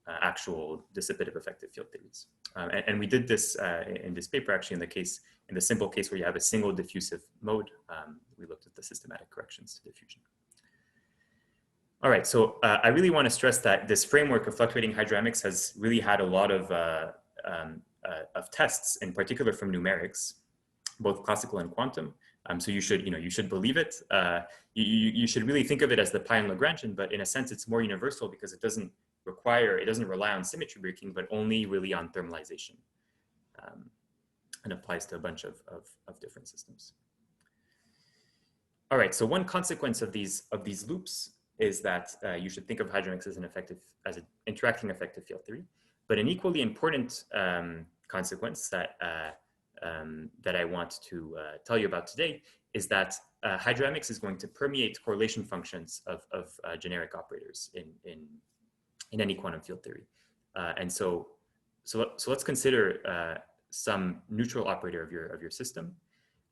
actual dissipative effective field theories. And we did this in this paper, actually, in the simple case where you have a single diffusive mode. We looked at the systematic corrections to diffusion. All right, so I really want to stress that this framework of fluctuating hydrodynamics has really had a lot of tests, in particular from numerics, both classical and quantum. So you should believe it. You should really think of it as the pi and Lagrangian, but in a sense, it's more universal because it doesn't rely on symmetry breaking, but only really on thermalization, and applies to a bunch of different systems. All right, so one consequence of these loops is that you should think of hydrodynamics as an interacting effective field theory, but an equally important consequence that I want to tell you about today is that hydrodynamics is going to permeate correlation functions of generic operators in any quantum field theory. And so let's consider some neutral operator of your system,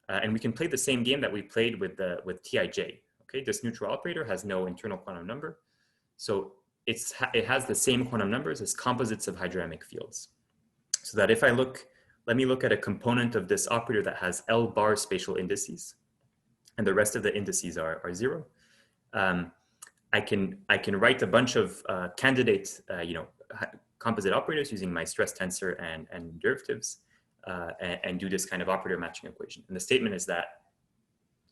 and we can play the same game that we played with Tij. Okay, this neutral operator has no internal quantum number, so it has the same quantum numbers as composites of hydrodynamic fields. So that if let me look at a component of this operator that has L bar spatial indices, and the rest of the indices are 0. I can write a bunch of candidate, composite operators using my stress tensor and derivatives, and do this kind of operator matching equation. And the statement is that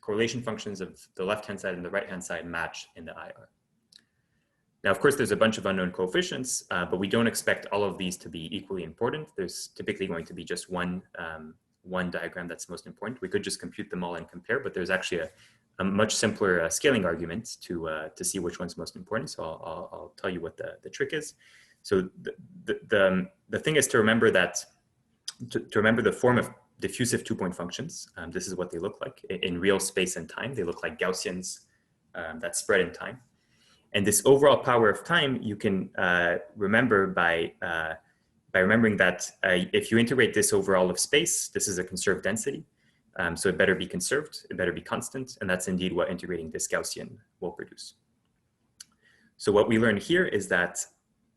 correlation functions of the left-hand side and the right-hand side match in the IR. Now, of course, there's a bunch of unknown coefficients, but we don't expect all of these to be equally important. There's typically going to be just one diagram that's most important. We could just compute them all and compare, but there's actually a much simpler scaling argument to see which one's most important. So I'll tell you what the trick is. So the thing is to remember that to remember the form of diffusive two-point functions. This is what they look like in real space and time. They look like Gaussians that spread in time. And this overall power of time, you can remember by remembering that if you integrate this over all of space, this is a conserved density. So it better be conserved, it better be constant, and that's indeed what integrating this Gaussian will produce. So what we learn here is that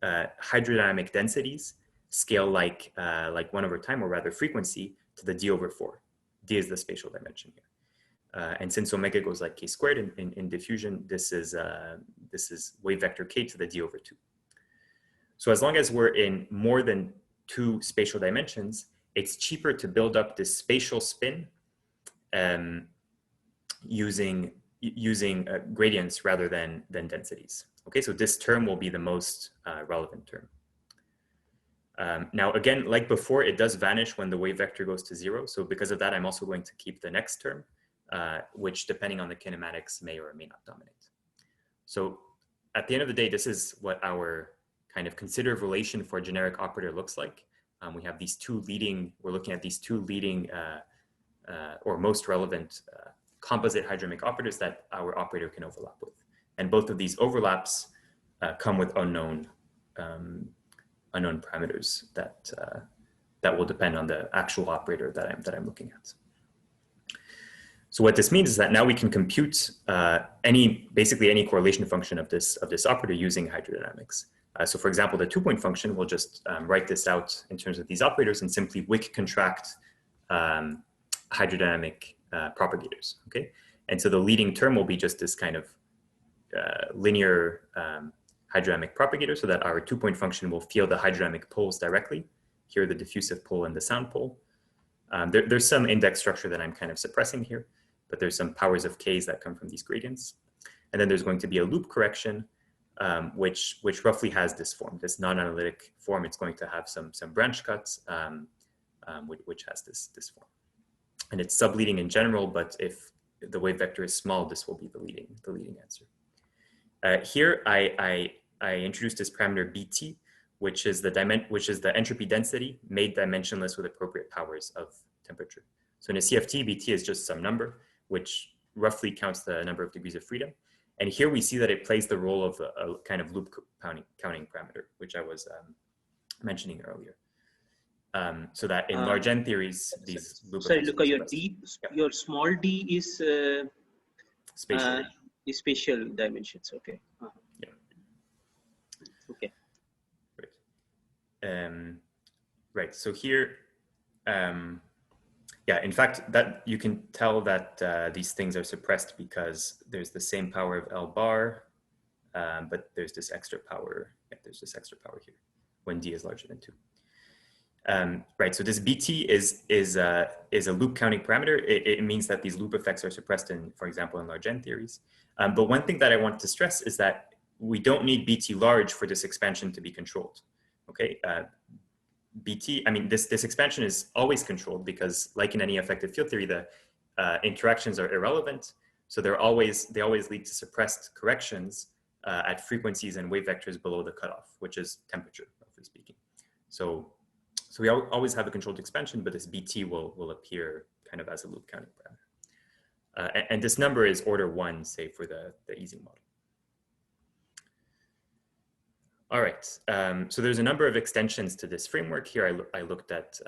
hydrodynamic densities scale like 1/time, or rather frequency, to the d/4. D is the spatial dimension here. And since omega goes like k squared in diffusion, this is wave vector k to the d/2. So as long as we're in more than 2 spatial dimensions, it's cheaper to build up this spatial spin using gradients rather than densities. Okay, so this term will be the most relevant term. Now, again, like before, it does vanish when the wave vector goes to 0. So because of that, I'm also going to keep the next term, which depending on the kinematics may or may not dominate. So at the end of the day, this is what our kind of considered relation for a generic operator looks like. We have these two leading, we're looking at these two leading or most relevant composite hydrodynamic operators that our operator can overlap with. And both of these overlaps come with unknown parameters that will depend on the actual operator that I'm looking at. So what this means is that now we can compute basically any correlation function of this operator using hydrodynamics. So for example, the 2-point function, we'll just write this out in terms of these operators and simply Wick contract hydrodynamic propagators, okay? And so the leading term will be just this kind of linear hydrodynamic propagator, so that our 2-point function will feel the hydrodynamic poles directly. Here, the diffusive pole and the sound pole. There's some index structure that I'm kind of suppressing here, but there's some powers of k's that come from these gradients. And then there's going to be a loop correction, which roughly has this form, this non-analytic form. It's going to have some branch cuts, which has this form. And it's subleading in general, but if the wave vector is small, this will be the leading answer. Here, I introduced this parameter BT, which is the entropy density made dimensionless with appropriate powers of temperature. So in a CFT, BT is just some number, which roughly counts the number of degrees of freedom. And here we see that it plays the role of a kind of loop counting parameter, which I was mentioning earlier. So that in large N theories, these loop sorry, effects Luca, your expressed. D, your small d is Spatial. spatial dimensions. Okay. Yeah. Okay. Right. Right. So here, yeah, in fact, that you can tell that these things are suppressed because there's the same power of L bar, but there's this extra power. Yeah, there's this extra power here when D is larger than 2. Right. So this BT is a loop counting parameter. It means that these loop effects are suppressed in, for example, in large N theories. But one thing that I want to stress is that we don't need BT large for this expansion to be controlled. Okay. BT, I mean, this expansion is always controlled because, like in any effective field theory, the interactions are irrelevant. So they always lead to suppressed corrections at frequencies and wave vectors below the cutoff, which is temperature, roughly speaking. So we always have a controlled expansion, but this BT will appear kind of as a loop counting parameter. And this number is order 1, say, for the easing model. All right, so there's a number of extensions to this framework. Here I looked at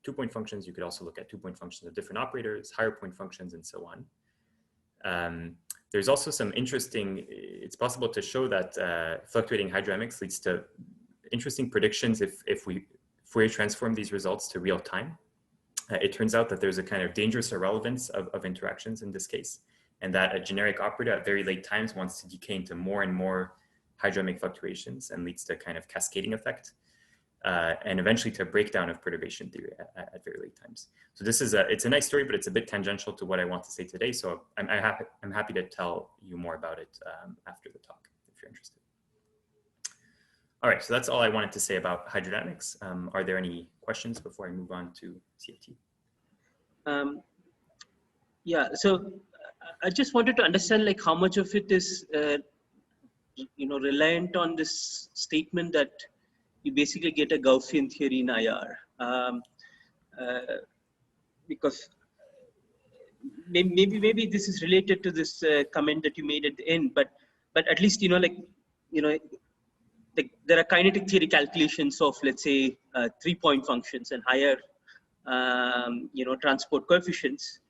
2-point functions. You could also look at 2-point functions of different operators, higher point functions, and so on. There's also some interesting, it's possible to show that fluctuating hydrodynamics leads to interesting predictions if we Fourier transform these results to real time. It turns out that there's a kind of dangerous irrelevance of interactions in this case, and that a generic operator at very late times wants to decay into more and more hydrodynamic fluctuations and leads to a kind of cascading effect, and eventually to a breakdown of perturbation theory at very late times. So this is it's a nice story, but it's a bit tangential to what I want to say today. So I'm happy to tell you more about it after the talk, if you're interested. All right, so that's all I wanted to say about hydrodynamics. Are there any questions before I move on to CFT? Yeah, so I just wanted to understand like how much of it is reliant on this statement that you basically get a Gaussian theory in IR, because maybe this is related to this comment that you made at the end, but at least there are kinetic theory calculations of, let's say, 3-point functions and higher transport coefficients,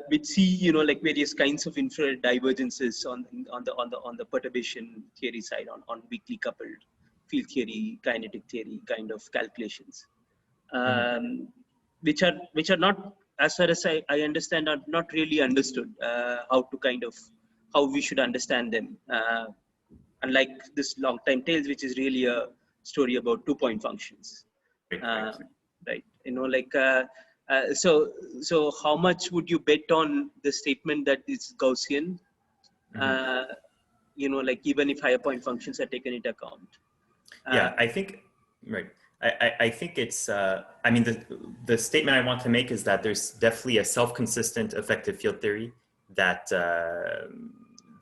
which see like various kinds of infrared divergences on the perturbation theory side, on weakly coupled field theory, kinetic theory kind of calculations, which are not, as far as I understand, are not really understood how we should understand them. Unlike this long time tails, which is really a story about 2-point functions, right? So how much would you bet on the statement that it's Gaussian? Mm-hmm. Even if higher point functions are taken into account. Yeah, I think right. I think it's, I mean, the statement I want to make is that there's definitely a self-consistent effective field theory that,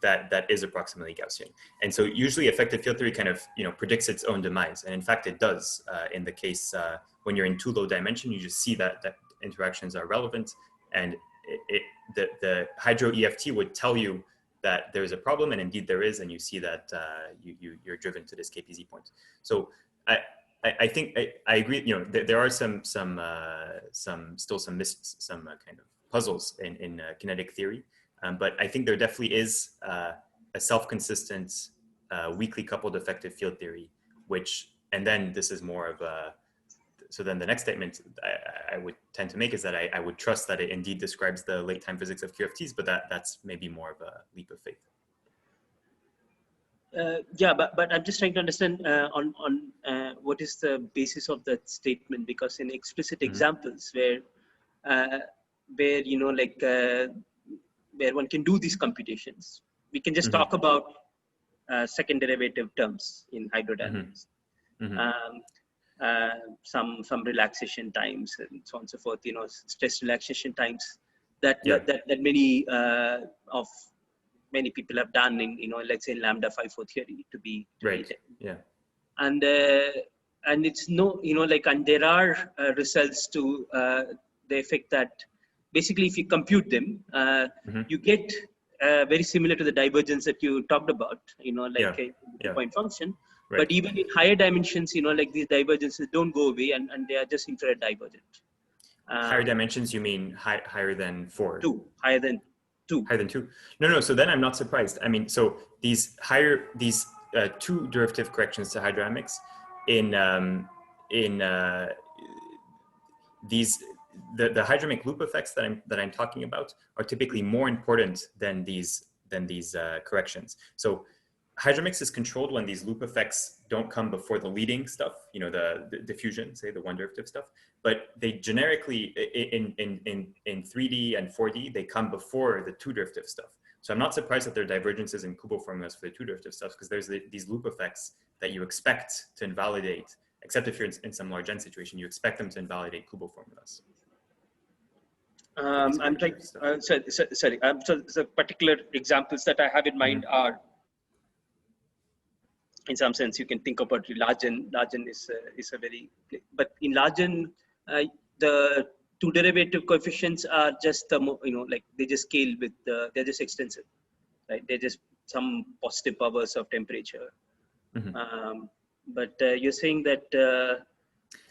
that is approximately Gaussian. And so usually effective field theory kind of, predicts its own demise. And in fact, it does in the case when you're in too low dimension, you just see that interactions are relevant. And the hydro EFT would tell you that there's a problem, and indeed there is, and you see that you're driven to this KPZ point. So I think I agree. There are some kind of puzzles in kinetic theory, but I think there definitely is a self-consistent, weakly coupled effective field theory, and then this is more of a. So then the next statement I would tend to make is that I would trust that it indeed describes the late time physics of QFTs, but that's maybe more of a leap of faith. Yeah, but I'm just trying to understand on what is the basis of that statement, because in explicit examples where where one can do these computations, we can just talk about second derivative terms in hydrodynamics. Some relaxation times and so on and so forth, stress relaxation times that many people have done in, let's say lambda 5/4 theory to be right. Yeah. And it's and there are results to the effect that basically if you compute them, you get very similar to the divergence that you talked about, a point function. Right. But even in higher dimensions, these divergences don't go away, and they are just infrared divergent. Higher dimensions, you mean higher than 4? 2. Higher than 2. Higher than 2. No. So then I'm not surprised. I mean, so these two derivative corrections to hydrodynamics the hydrodynamic loop effects that I'm talking about are typically more important than these corrections. So hydrodynamics is controlled when these loop effects don't come before the leading stuff, the diffusion, say the one derivative stuff, but they generically in 3D and 4D, they come before the two derivative stuff. So I'm not surprised that there are divergences in Kubo formulas for the two derivative stuff, because there's these loop effects that you expect to invalidate, except if you're in some large N situation, you expect them to invalidate Kubo formulas. I'm trying, sorry. So the particular examples that I have in mind are, in some sense, you can think about large N. Large N is a very, but in large N, the two derivative coefficients are just they just scale with they're just extensive, right? They're just some positive powers of temperature. But you're saying that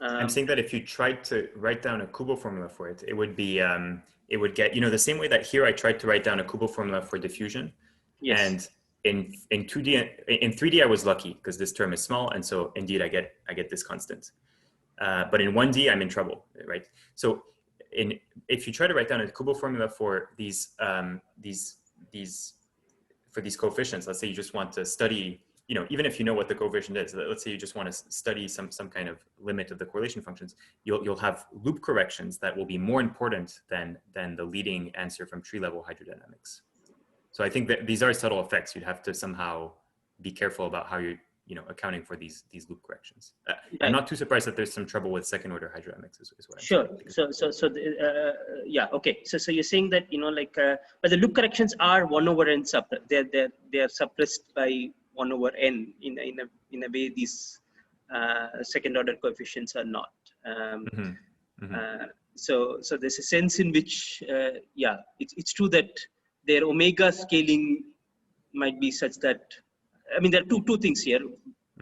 I'm saying that if you tried to write down a Kubo formula for it, it would be it would get the same way that here I tried to write down a Kubo formula for diffusion. Yes. And in 3D I was lucky because this term is small, and so indeed I get this constant. But in 1D I'm in trouble, right? So if you try to write down a Kubo formula for these coefficients, let's say you just want to study, even if you know what the coefficient is, let's say you just want to study some kind of limit of the correlation functions, you'll have loop corrections that will be more important than the leading answer from tree level hydrodynamics. So I think that these are subtle effects. You'd have to somehow be careful about how you're accounting for these loop corrections. I'm not too surprised that there's some trouble with second order hydrodynamics is what I'm saying. So yeah, okay. So you're saying that but the loop corrections are 1 over n suppressed. They are suppressed by 1 over n in a way these second order coefficients are not. So there's a sense in which it's true that their omega scaling might be such that, I mean, there are two things here,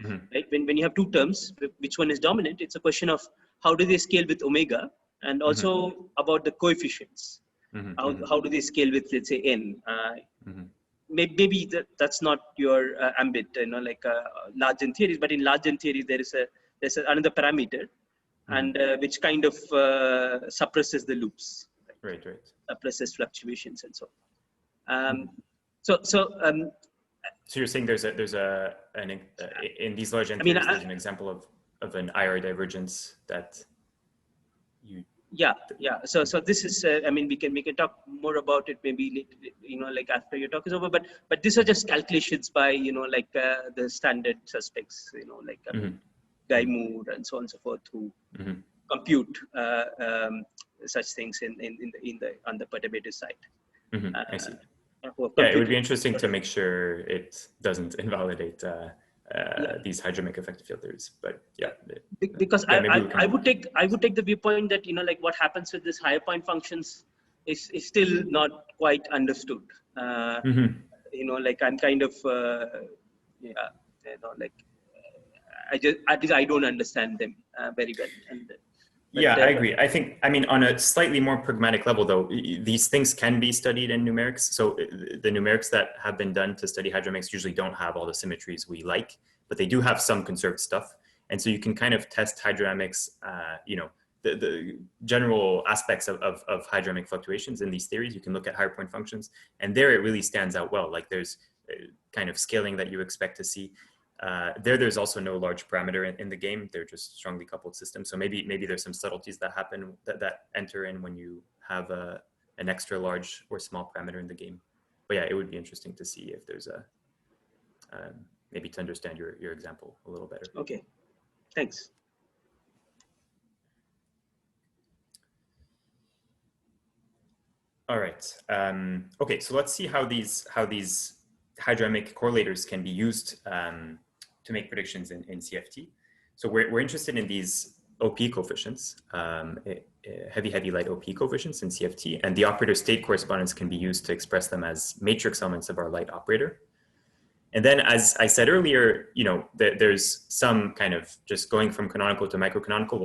right? When you have two terms, which one is dominant, it's a question of how do they scale with omega, and also about the coefficients. How do they scale with, let's say, n? Maybe that's not your ambit, large N theories, but in large N theory, there's another parameter, and which kind of suppresses the loops. Right. Suppresses fluctuations and so on. So you're saying there's in these large N theories, there's an example of an IR divergence that you. Yeah. So this is we can talk more about it maybe after your talk is over. But these are just calculations by the standard suspects. Guy Moore and so on and so forth who compute such things on the perturbative side. I see. Yeah, it would be interesting to make sure it doesn't invalidate these hydrodynamic effective field theories, but yeah. Because I would take the viewpoint that, you know, like what happens with this higher point functions is still not quite understood. You know, like I'm kind of you know, like at least I don't understand them very well. Yeah, I agree. I mean, on a slightly more pragmatic level, though, these things can be studied in numerics. So the numerics that have been done to study hydrodynamics usually don't have all the symmetries we like, but they do have some conserved stuff. And so you can kind of test hydrodynamics, you know, the general aspects of hydrodynamic fluctuations in these theories. You can look at higher point functions, and there it really stands out well. Like there's kind of scaling that you expect to see. There's also no large parameter in the game. They're just strongly coupled systems. So maybe there's some subtleties that happen that enter in when you have an extra large or small parameter in the game. But yeah, it would be interesting to see if there's a maybe to understand your example a little better. Okay, thanks. All right. Okay, so let's see how these hydrodynamic correlators can be used to make predictions in CFT. So we're interested in these OP coefficients, heavy, light OP coefficients in CFT, and the operator state correspondence can be used to express them as matrix elements of our light operator. And then, as I said earlier, you know, there's some kind of just going from canonical to microcanonical.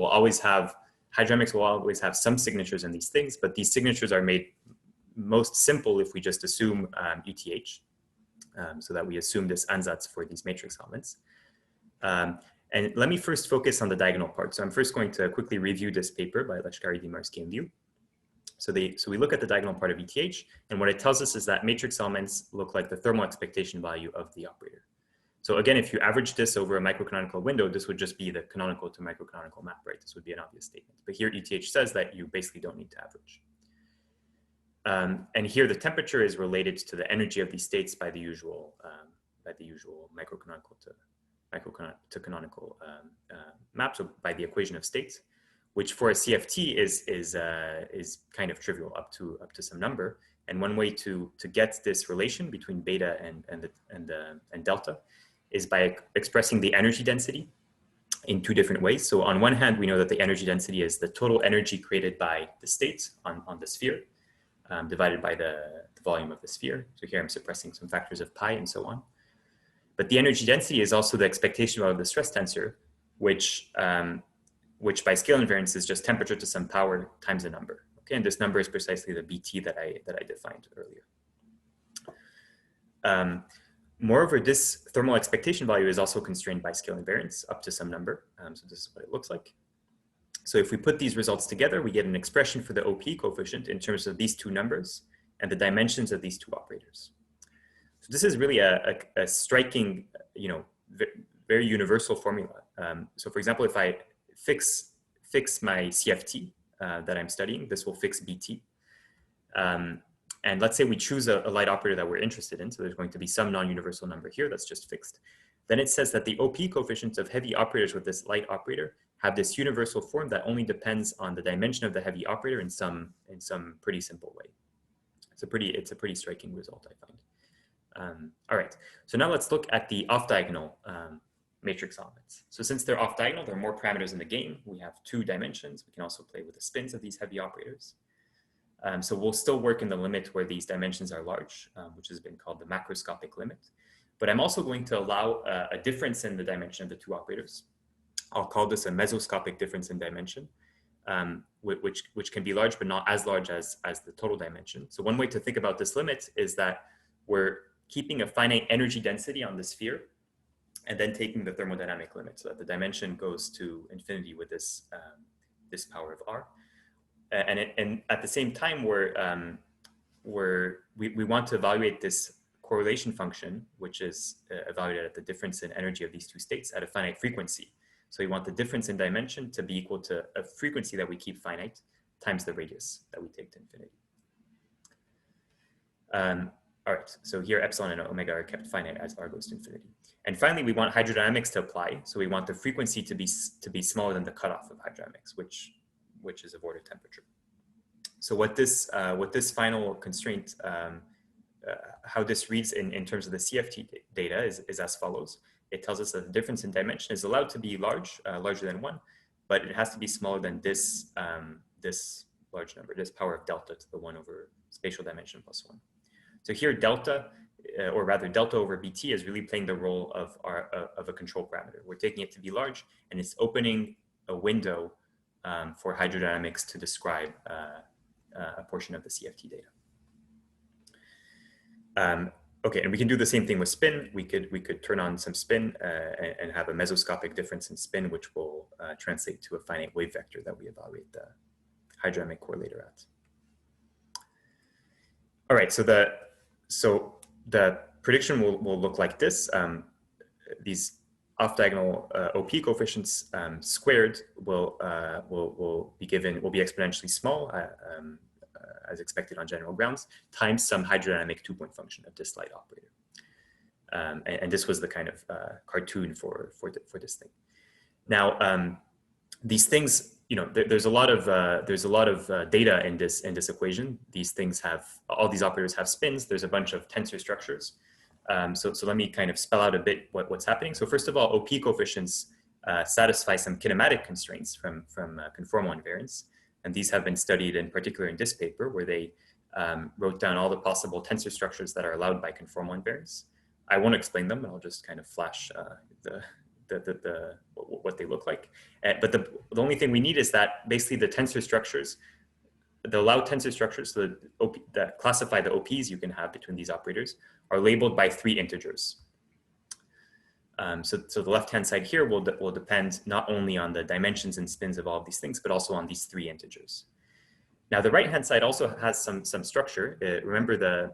Hydrodynamics will always have some signatures in these things, but these signatures are made most simple if we just assume ETH. So that we assume this ansatz for these matrix elements. And let me first focus on the diagonal part. So I'm first going to quickly review this paper by Lashkari, Dimarsky, and Liu. So we look at the diagonal part of ETH, and what it tells us is that matrix elements look like the thermal expectation value of the operator. So again, if you average this over a microcanonical window, this would just be the canonical to microcanonical map, right? This would be an obvious statement. But here ETH says that you basically don't need to average. And here the temperature is related to the energy of these states by the usual microcanonical to canonical map, so by the equation of states, which for a CFT is kind of trivial up to some number. And one way to get this relation between beta and delta is by expressing the energy density in two different ways. So on one hand, we know that the energy density is the total energy created by the state on the sphere, divided by the volume of the sphere. So here I'm suppressing some factors of pi and so on. But the energy density is also the expectation value of the stress tensor, which by scale invariance is just temperature to some power times a number. Okay, and this number is precisely the BT that I defined earlier. Moreover, this thermal expectation value is also constrained by scale invariance up to some number. So this is what it looks like. So if we put these results together, we get an expression for the OP coefficient in terms of these two numbers and the dimensions of these two operators. So this is really a striking, you know, very universal formula. So for example, if I fix my CFT that I'm studying, this will fix BT. And let's say we choose a light operator that we're interested in. So there's going to be some non-universal number here that's just fixed. Then it says that the OP coefficients of heavy operators with this light operator have this universal form that only depends on the dimension of the heavy operator in some pretty simple way. It's a pretty striking result, I find. All right, so now let's look at the off-diagonal matrix elements. So since they're off-diagonal, there are more parameters in the game. We have 2 dimensions. We can also play with the spins of these heavy operators. So we'll still work in the limit where these dimensions are large, which has been called the macroscopic limit. But I'm also going to allow a difference in the dimension of the 2 operators. I'll call this a mesoscopic difference in dimension, which can be large, but not as large as the total dimension. So one way to think about this limit is that we're keeping a finite energy density on the sphere and then taking the thermodynamic limit so that the dimension goes to infinity with this, this power of R. And at the same time, we want to evaluate this correlation function, which is evaluated at the difference in energy of these 2 states at a finite frequency. So we want the difference in dimension to be equal to a frequency that we keep finite times the radius that we take to infinity. All right, so here epsilon and omega are kept finite as r goes to infinity. And finally, we want hydrodynamics to apply. So we want the frequency to be smaller than the cutoff of hydrodynamics, which is avoided temperature. So what this final constraint, how this reads in terms of the CFT data is as follows. It tells us that the difference in dimension is allowed to be large, larger than 1, but it has to be smaller than this, this large number, this power of delta to the 1 over spatial dimension plus 1. So here delta, or rather delta over BT is really playing the role of a control parameter. We're taking it to be large, and it's opening a window for hydrodynamics to describe a portion of the CFT data. Okay, and we can do the same thing with spin. We could turn on some spin and have a mesoscopic difference in spin, which will translate to a finite wave vector that we evaluate the hydrodynamic correlator at. All right, so the prediction will look like this. These off-diagonal OP coefficients squared will be exponentially small as expected on general grounds, times some hydrodynamic two-point function of this light operator. And this was the kind of cartoon for this thing. Now, these things, you know, there's a lot of data in this equation. These things all these operators have spins. There's a bunch of tensor structures. So let me kind of spell out a bit what's happening. So first of all, OP coefficients satisfy some kinematic constraints from conformal invariance. And these have been studied in particular in this paper, where they wrote down all the possible tensor structures that are allowed by conformal invariance. I won't explain them, I'll just kind of flash what they look like. But the only thing we need is that basically the tensor structures, the allowed tensor structures that classify the OPs you can have between these operators are labeled by 3 integers. So the left-hand side here will depend not only on the dimensions and spins of all of these things, but also on these 3 integers. Now the right-hand side also has some structure. Remember the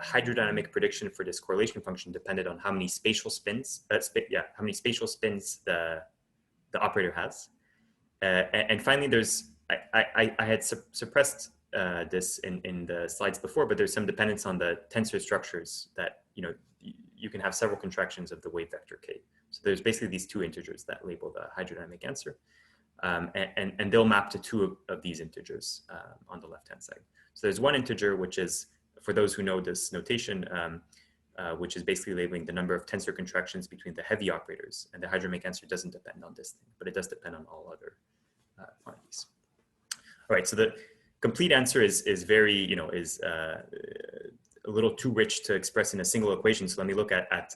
hydrodynamic prediction for this correlation function depended on how many spatial spins, how many spatial spins the operator has. And finally, I had suppressed this in the slides before, but there's some dependence on the tensor structures that, you know, you can have several contractions of the wave vector k. So there's basically these 2 integers that label the hydrodynamic answer. And they'll map to 2 of these integers on the left-hand side. So there's one integer, which is, for those who know this notation, which is basically labeling the number of tensor contractions between the heavy operators. And the hydrodynamic answer doesn't depend on this thing, but it does depend on all other quantities. All right, so the complete answer is very, you know, is a little too rich to express in a single equation. So let me look at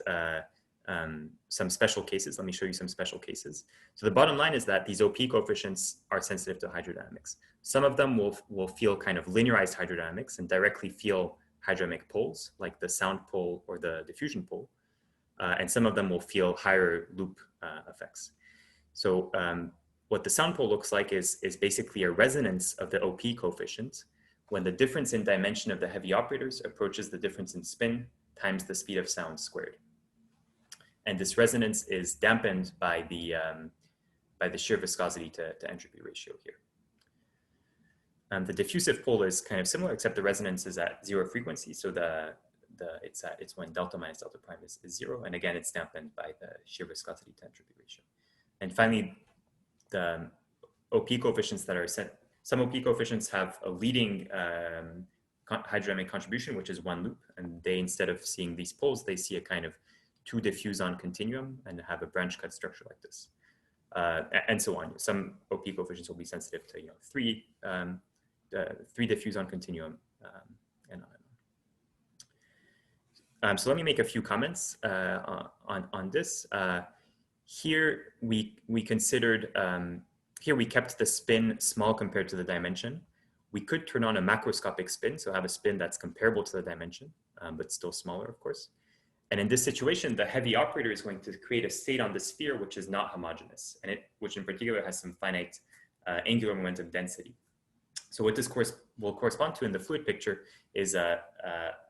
some special cases. Let me show you some special cases. So the bottom line is that these OP coefficients are sensitive to hydrodynamics. Some of them will feel kind of linearized hydrodynamics and directly feel hydrodynamic poles, like the sound pole or the diffusion pole. And some of them will feel higher loop effects. So what the sound pole looks like is basically a resonance of the OP coefficient when the difference in dimension of the heavy operators approaches the difference in spin times the speed of sound squared. And this resonance is dampened by the shear viscosity to entropy ratio here. The diffusive pole is kind of similar, except the resonance is at 0 frequency. So it's when delta minus delta prime is 0. And again, it's dampened by the shear viscosity to entropy ratio. And finally, the OP coefficients that are set, some OP coefficients have a leading hydrodynamic contribution, which is 1 loop. And they, instead of seeing these poles, they see a kind of 2 diffusion continuum and have a branch cut structure like this. And so on. Some OP coefficients will be sensitive to, you know, 3 diffusion continuum, and on. So let me make a few comments on this. Here we considered, here we kept the spin small compared to the dimension. We could turn on a macroscopic spin, so have a spin that's comparable to the dimension, but still smaller, of course. And in this situation, the heavy operator is going to create a state on the sphere which is not homogeneous, and which in particular has some finite angular momentum density. So what this will correspond to in the fluid picture is a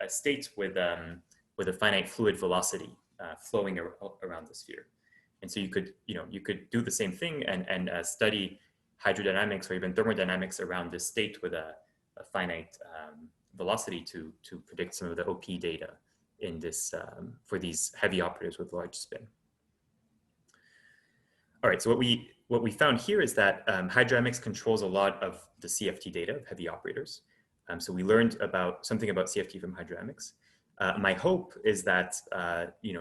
state with a finite fluid velocity flowing around the sphere. And so you could do the same thing and study hydrodynamics or even thermodynamics around this state with a finite velocity to predict some of the OP data in this for these heavy operators with large spin. All right, so what we found here is that hydrodynamics controls a lot of the CFT data of heavy operators. So we learned something about CFT from hydrodynamics. My hope is that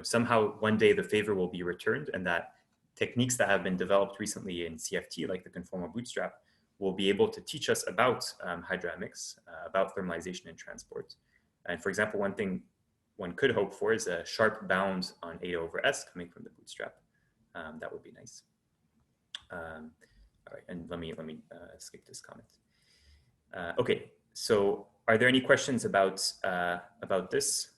somehow one day the favor will be returned, and that techniques that have been developed recently in CFT, like the conformal bootstrap, will be able to teach us about hydrodynamics, about thermalization and transport. And for example, one thing one could hope for is a sharp bound on eta over S coming from the bootstrap. That would be nice. All right, and let me skip this comment. Okay, so are there any questions about this?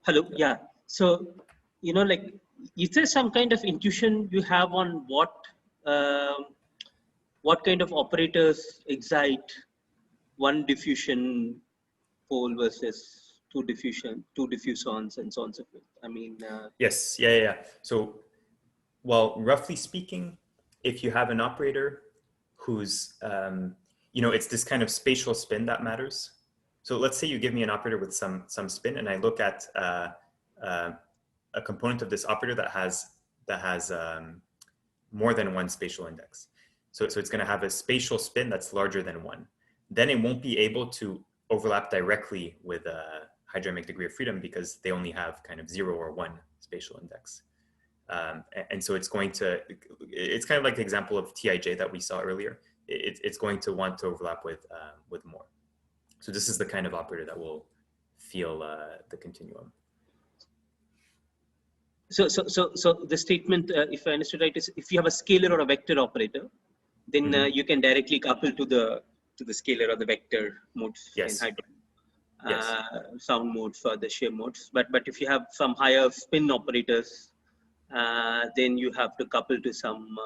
Hello, yeah. So, like, is there some kind of intuition you have on what kind of operators excite one diffusion pole versus two diffusons and so on and so forth? I mean, yes, yeah. So, well, roughly speaking, if you have an operator who's, it's this kind of spatial spin that matters. So let's say you give me an operator with some spin, and I look at a component of this operator that has more than one spatial index. So it's going to have a spatial spin that's larger than one. Then it won't be able to overlap directly with a hydrodynamic degree of freedom because they only have kind of 0 or 1 spatial index. And so it's kind of like the example of TIJ that we saw earlier. It's going to want to overlap with more. So this is the kind of operator that will feel the continuum. So the statement, if I understood right, is if you have a scalar or a vector operator, then you can directly couple to the scalar or the vector modes in hydrodynamics. Sound modes for the shear modes. But if you have some higher spin operators, then you have to couple to some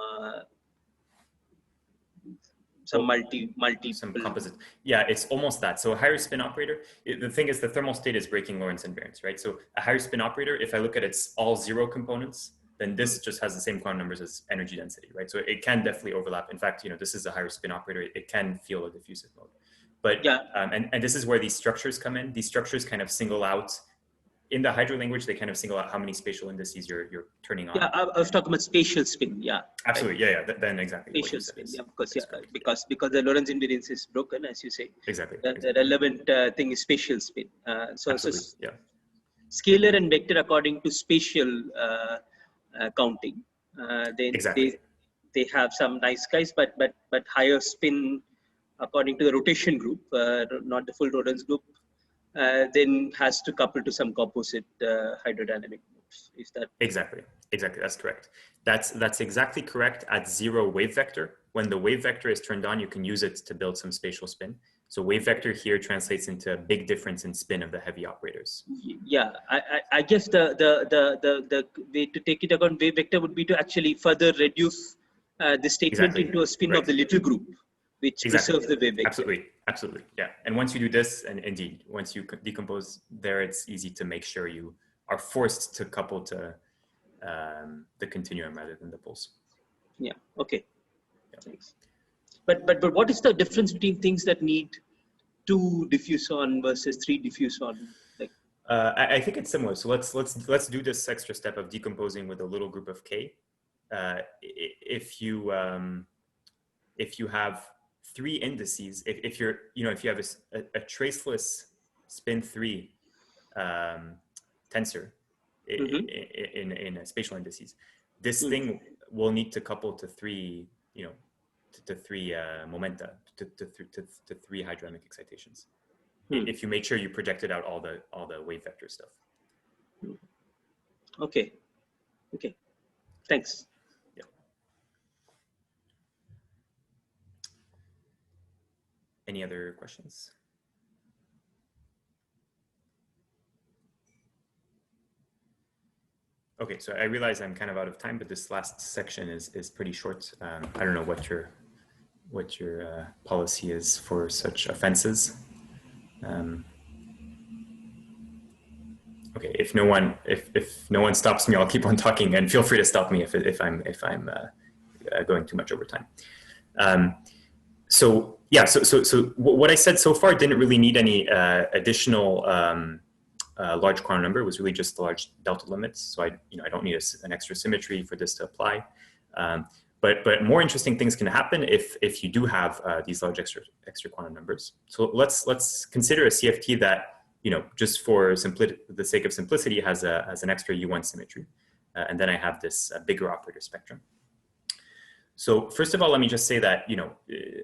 composite. Yeah, it's almost that. So a higher spin operator, the thing is the thermal state is breaking Lorentz invariance, right? So a higher spin operator, if I look at its all 0 components, then this just has the same quantum numbers as energy density, right? So it can definitely overlap. In fact, this is a higher spin operator. It can feel a diffusive mode. But, and this is where these structures come in. These structures kind of single out, in the Hydro language, they kind of single out how many spatial indices you're turning on. Yeah, I was talking about spatial spin. Yeah, absolutely. Right? Yeah. Then exactly. Spatial spin. Yeah, because the Lorentz invariance is broken, as you say. Exactly. The relevant thing is spatial spin. So yeah. Scalar and vector according to spatial counting. Then they have some nice guys, but higher spin according to the rotation group, not the full Lorentz group. Then has to couple to some composite hydrodynamic modes. Is that exactly? That's correct. That's exactly correct at 0 wave vector. When the wave vector is turned on, you can use it to build some spatial spin. So wave vector here translates into a big difference in spin of the heavy operators. Yeah, I guess the way to take it account wave vector would be to actually further reduce the statement into a spin of the little group, which preserves the wave vector. Absolutely, yeah. And once you do this, and indeed, once you decompose there, it's easy to make sure you are forced to couple to the continuum rather than the pulse. Yeah. Okay. Yeah. Thanks. But what is the difference between things that need 2 diffuson versus 3 diffuson? Like, I think it's similar. So let's do this extra step of decomposing with a little group of K. If you have 3 indices, if you have a traceless spin 3 tensor in spatial indices, this thing will need to couple to 3, to 3 momenta, to 3 hydrodynamic excitations. If you make sure you projected out all the wave vector stuff. Okay. Thanks. Any other questions? Okay, so I realize I'm kind of out of time, but this last section is pretty short. I don't know what your policy is for such offenses. Okay, if no one stops me, I'll keep on talking, and feel free to stop me if I'm going too much over time. So yeah, so what I said so far didn't really need any additional large quantum number. It was really just the large delta limits. So I don't need an extra symmetry for this to apply. But more interesting things can happen if you do have these large extra quantum numbers. So let's consider a CFT that just for the sake of simplicity has an extra U1 symmetry, and then I have this bigger operator spectrum. So first of all, let me just say that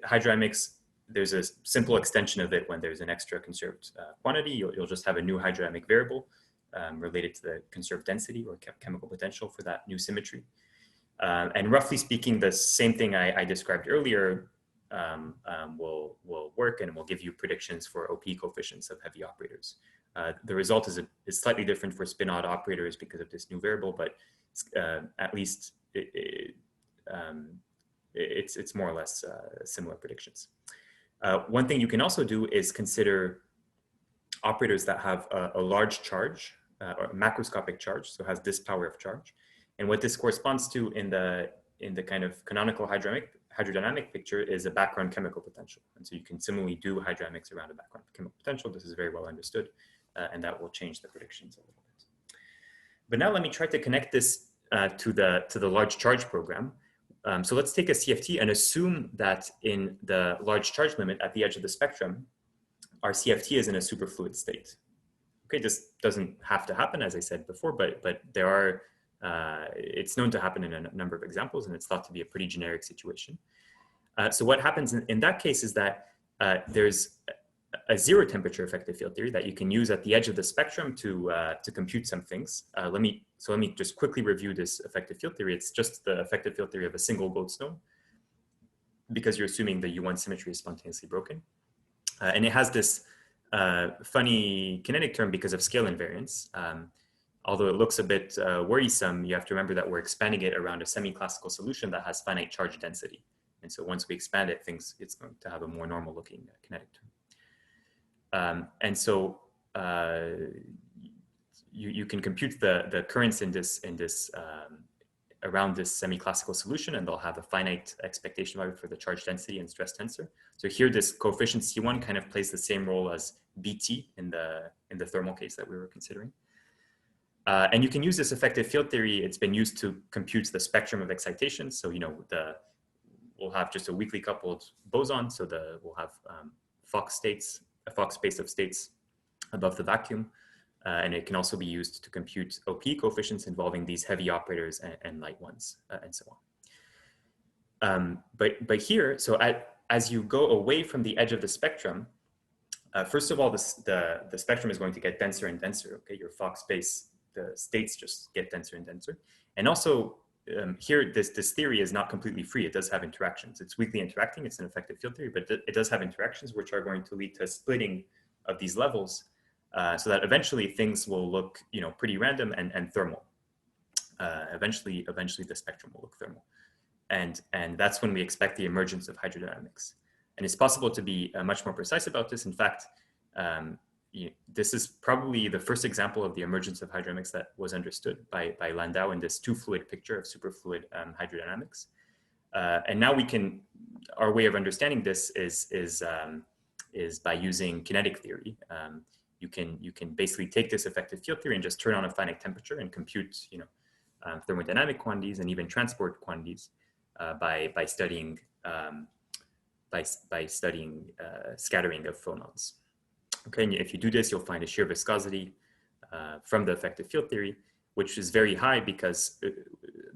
hydrodynamics, there's a simple extension of it when there's an extra conserved quantity. You'll just have a new hydrodynamic variable related to the conserved density or chemical potential for that new symmetry. And roughly speaking, the same thing I described earlier will work, and will give you predictions for OP coefficients of heavy operators. The result is slightly different for spin-odd operators because of this new variable, but at least it's more or less similar predictions. One thing you can also do is consider operators that have a large charge or a macroscopic charge, so has this power of charge. And what this corresponds to in the kind of canonical hydrodynamic picture is a background chemical potential. And so you can similarly do hydrodynamics around a background chemical potential. This is very well understood, and that will change the predictions a little bit. But now let me try to connect this to the large charge program. So let's take a CFT and assume that in the large charge limit at the edge of the spectrum, our CFT is in a superfluid state. Okay, this doesn't have to happen, as I said before, but there are, it's known to happen in a number of examples, and it's thought to be a pretty generic situation. So what happens in that case is that there's a zero temperature effective field theory that you can use at the edge of the spectrum to compute some things. Let me just quickly review this effective field theory. It's just the effective field theory of a single Goldstone, because you're assuming the U1 symmetry is spontaneously broken. And it has this funny kinetic term because of scale invariance. Although it looks a bit worrisome, you have to remember that we're expanding it around a semi-classical solution that has finite charge density. And so once we expand it, it's going to have a more normal looking kinetic term. And so you can compute the currents in this around this semi-classical solution, and they'll have a finite expectation value for the charge density and stress tensor. So here, this coefficient C1 kind of plays the same role as BT in the thermal case that we were considering. And you can use this effective field theory. It's been used to compute the spectrum of excitation. So we'll have just a weakly coupled boson. So we'll have Fock states, a Fock space of states above the vacuum. And it can also be used to compute OP coefficients involving these heavy operators and light ones, and so on. But here, so as you go away from the edge of the spectrum, first of all, the spectrum is going to get denser and denser. Okay, your Fock space, the states just get denser and denser. And also here, this theory is not completely free. It does have interactions. It's weakly interacting. It's an effective field theory, but it does have interactions which are going to lead to splitting of these levels. So that eventually things will look, pretty random and thermal. Eventually the spectrum will look thermal, and that's when we expect the emergence of hydrodynamics. And it's possible to be much more precise about this. In fact, this is probably the first example of the emergence of hydrodynamics that was understood by Landau in this two-fluid picture of superfluid hydrodynamics. And now our way of understanding this is by using kinetic theory. You can basically take this effective field theory and just turn on a finite temperature and compute, thermodynamic quantities and even transport quantities by studying scattering of phonons. Okay, and if you do this, you'll find a shear viscosity from the effective field theory, which is very high because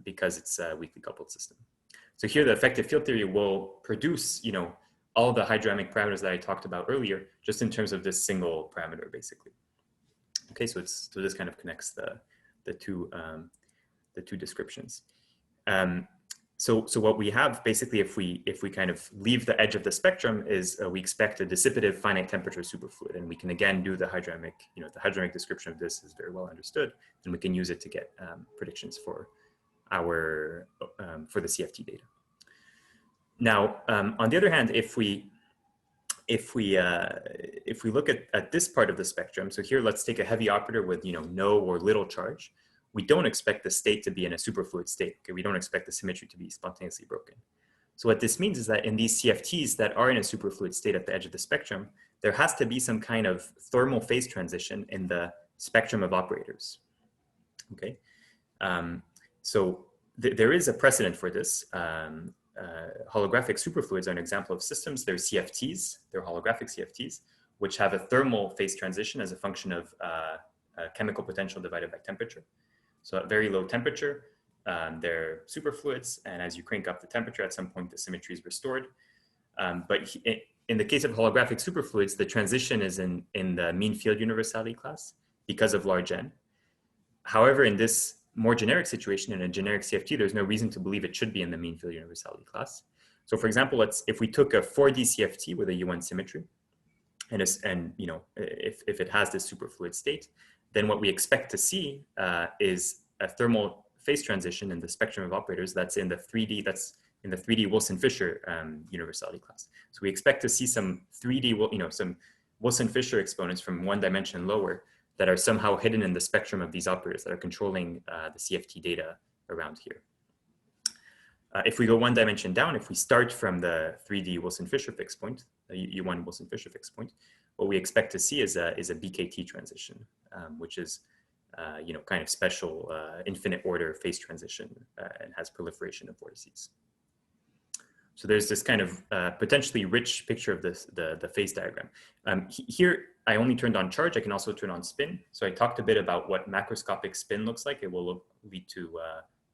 it's a weakly coupled system. So here, the effective field theory will produce, all the hydrodynamic parameters that I talked about earlier, just in terms of this single parameter, basically. Okay, so this kind of connects the two descriptions. So what we have basically, if we kind of leave the edge of the spectrum, is we expect a dissipative finite temperature superfluid, and we can again do the hydrodynamic. The hydrodynamic description of this is very well understood, and we can use it to get predictions for the CFT data. Now, on the other hand, if we look at this part of the spectrum, so here let's take a heavy operator with no or little charge. We don't expect the state to be in a superfluid state. Okay? We don't expect the symmetry to be spontaneously broken. So what this means is that in these CFTs that are in a superfluid state at the edge of the spectrum, there has to be some kind of thermal phase transition in the spectrum of operators. Okay, so there is a precedent for this. Holographic superfluids are an example of systems. They're CFTs, they're holographic CFTs, which have a thermal phase transition as a function of chemical potential divided by temperature. So at very low temperature, they're superfluids, and as you crank up the temperature, at some point the symmetry is restored. But in the case of holographic superfluids, the transition is in the mean field universality class because of large N. However, in this more generic situation, in a generic CFT, there's no reason to believe it should be in the mean field universality class. So for example, if we took a 4D CFT with a UN symmetry, and if it has this superfluid state, then what we expect to see is a thermal phase transition in the spectrum of operators that's in the 3D Wilson-Fisher universality class. So we expect to see some 3D, some Wilson-Fisher exponents from one dimension lower that are somehow hidden in the spectrum of these operators that are controlling the CFT data around here. If we go one dimension down, if we start from the 3D Wilson-Fisher fixed point, U1 Wilson-Fisher fixed point, what we expect to see is a BKT transition, which is kind of special infinite order phase transition and has proliferation of vortices. So there's this kind of potentially rich picture of the phase diagram. Here, I only turned on charge. I can also turn on spin. So I talked a bit about what macroscopic spin looks like. It will lead to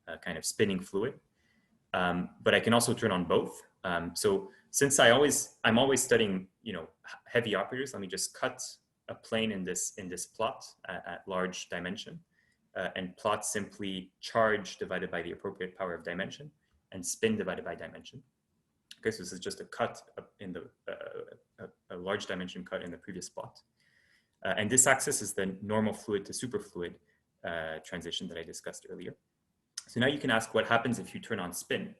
a kind of spinning fluid. But I can also turn on both. So since I'm always studying heavy operators, let me just cut a plane in this plot at large dimension and plot simply charge divided by the appropriate power of dimension and spin divided by dimension. Okay, so this is just a cut in a large dimension cut in the previous plot. And this axis is the normal fluid to superfluid transition that I discussed earlier. So now you can ask what happens if you turn on spin,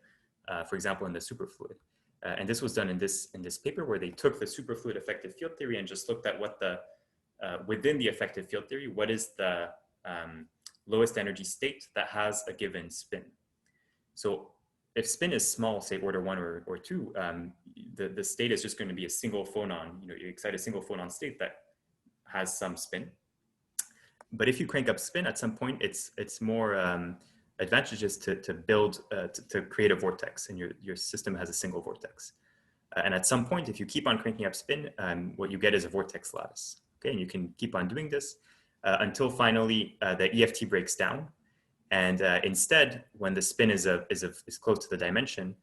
for example, in the superfluid. And this was done in this paper where they took the superfluid effective field theory and just looked at what within the effective field theory, what is the lowest energy state that has a given spin. So if spin is small, say order 1 or 2, the state is just going to be a single phonon. You excite a single phonon state that has some spin. But if you crank up spin, at some point, it's more advantageous to build to create a vortex, and your system has a single vortex. And at some point, if you keep on cranking up spin, what you get is a vortex lattice. Okay, and you can keep on doing this until finally the EFT breaks down. And instead, when the spin is close to the dimension,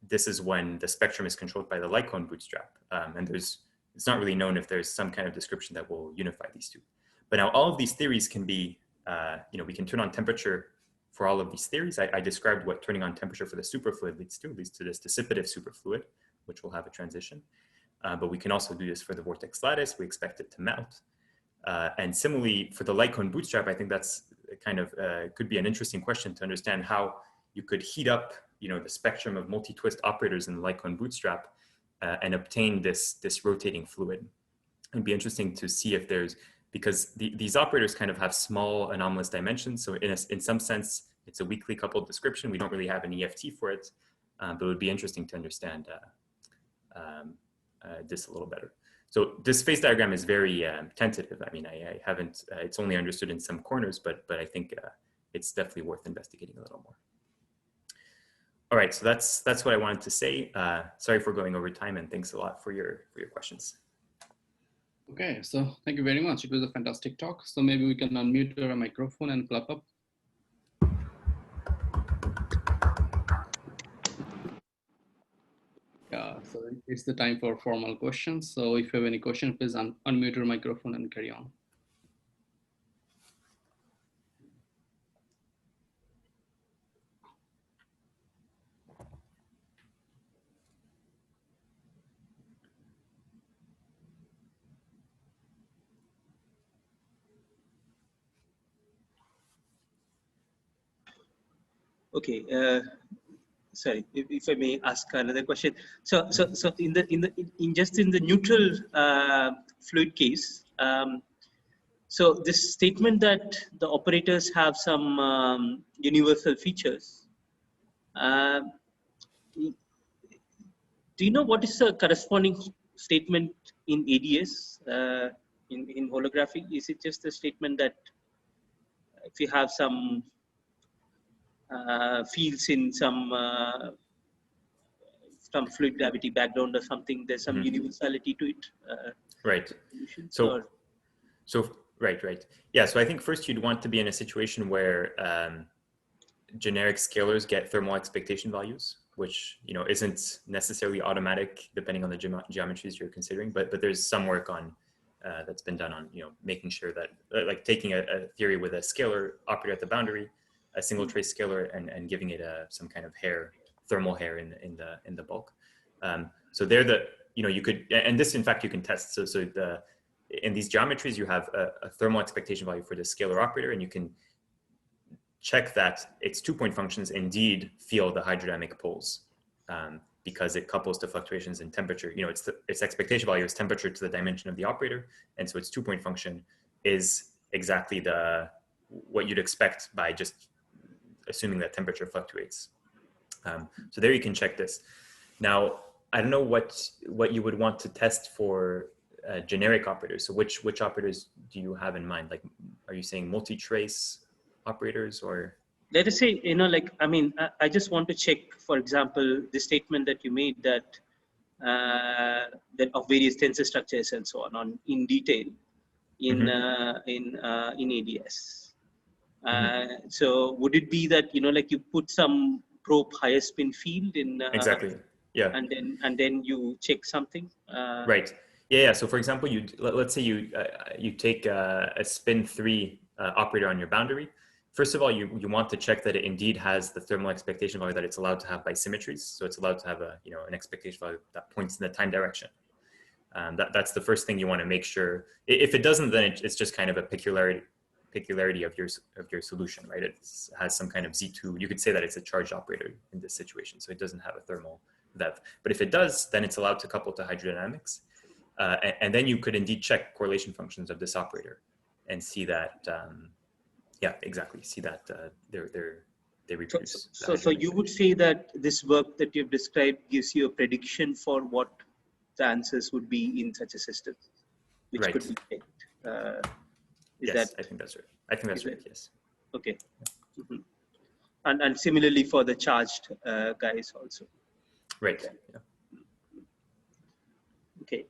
this is when the spectrum is controlled by the light cone bootstrap. And it's not really known if there's some kind of description that will unify these two. But now all of these theories can be, we can turn on temperature for all of these theories. I described what turning on temperature for the superfluid leads to this dissipative superfluid, which will have a transition. But we can also do this for the vortex lattice. We expect it to melt. And similarly, for the light cone bootstrap, I think that's kind of could be an interesting question to understand how you could heat up, the spectrum of multi-twist operators in the light cone bootstrap and obtain this rotating fluid. It'd be interesting to see if because these operators kind of have small anomalous dimensions. So in some sense, it's a weakly coupled description. We don't really have an EFT for it, but it would be interesting to understand this a little better. So this phase diagram is very tentative. I mean, I haven't, it's only understood in some corners, but I think it's definitely worth investigating a little more. All right, so that's what I wanted to say. Sorry for going over time, and thanks a lot for your questions. Okay, so thank you very much. It was a fantastic talk. So maybe we can unmute your microphone and clap up. Yeah, so it's the time for formal questions. So if you have any questions, please unmute your microphone and carry on. Okay. Sorry, if I may ask another question. So in just in the neutral fluid case, so this statement that the operators have some universal features, do you know what is the corresponding statement in ADS in holography? Is it just a statement that if you have some fields in some fluid gravity background or something, there's some universality to it? Right. Right. Yeah. So I think first you'd want to be in a situation where generic scalars get thermal expectation values, which isn't necessarily automatic depending on the geometries you're considering, but there's some work on that's been done on making sure that like taking a theory with a scalar operator at the boundary, a single trace scalar, and giving it some kind of thermal hair in the bulk. So they're you could, and this in fact you can test. So in these geometries you have a thermal expectation value for the scalar operator, and you can check that its 2-point functions indeed feel the hydrodynamic poles, because it couples to fluctuations in temperature. Its expectation value is temperature to the dimension of the operator, and so its 2-point function is exactly what you'd expect by just assuming that temperature fluctuates. So there you can check this. Now, I don't know what you would want to test for generic operators. So which operators do you have in mind? Like, are you saying multi-trace operators, or? Let us say, I just want to check, for example, the statement that you made that of various tensor structures and so on in detail in ADS. So would it be that like you put some probe higher spin field in exactly, yeah, and then you check something, right? Yeah. So for example, let's say you take a spin 3 operator on your boundary. First of all, you want to check that it indeed has the thermal expectation value that it's allowed to have by symmetries. So it's allowed to have an expectation value that points in the time direction. That's the first thing you want to make sure. If it doesn't, then it's just kind of a peculiarity of your solution, right? It has some kind of Z2. You could say that it's a charged operator in this situation, so it doesn't have a thermal VEV. But if it does, then it's allowed to couple to hydrodynamics, and then you could indeed check correlation functions of this operator and see that. Yeah, exactly. See that they reproduce. So you would say that this work that you've described gives you a prediction for what the answers would be in such a system, which right. could be checked. Yes, I think that's right. I think that's right. Yes. Okay. And similarly for the charged guys also. Right. Okay. Yeah. Okay.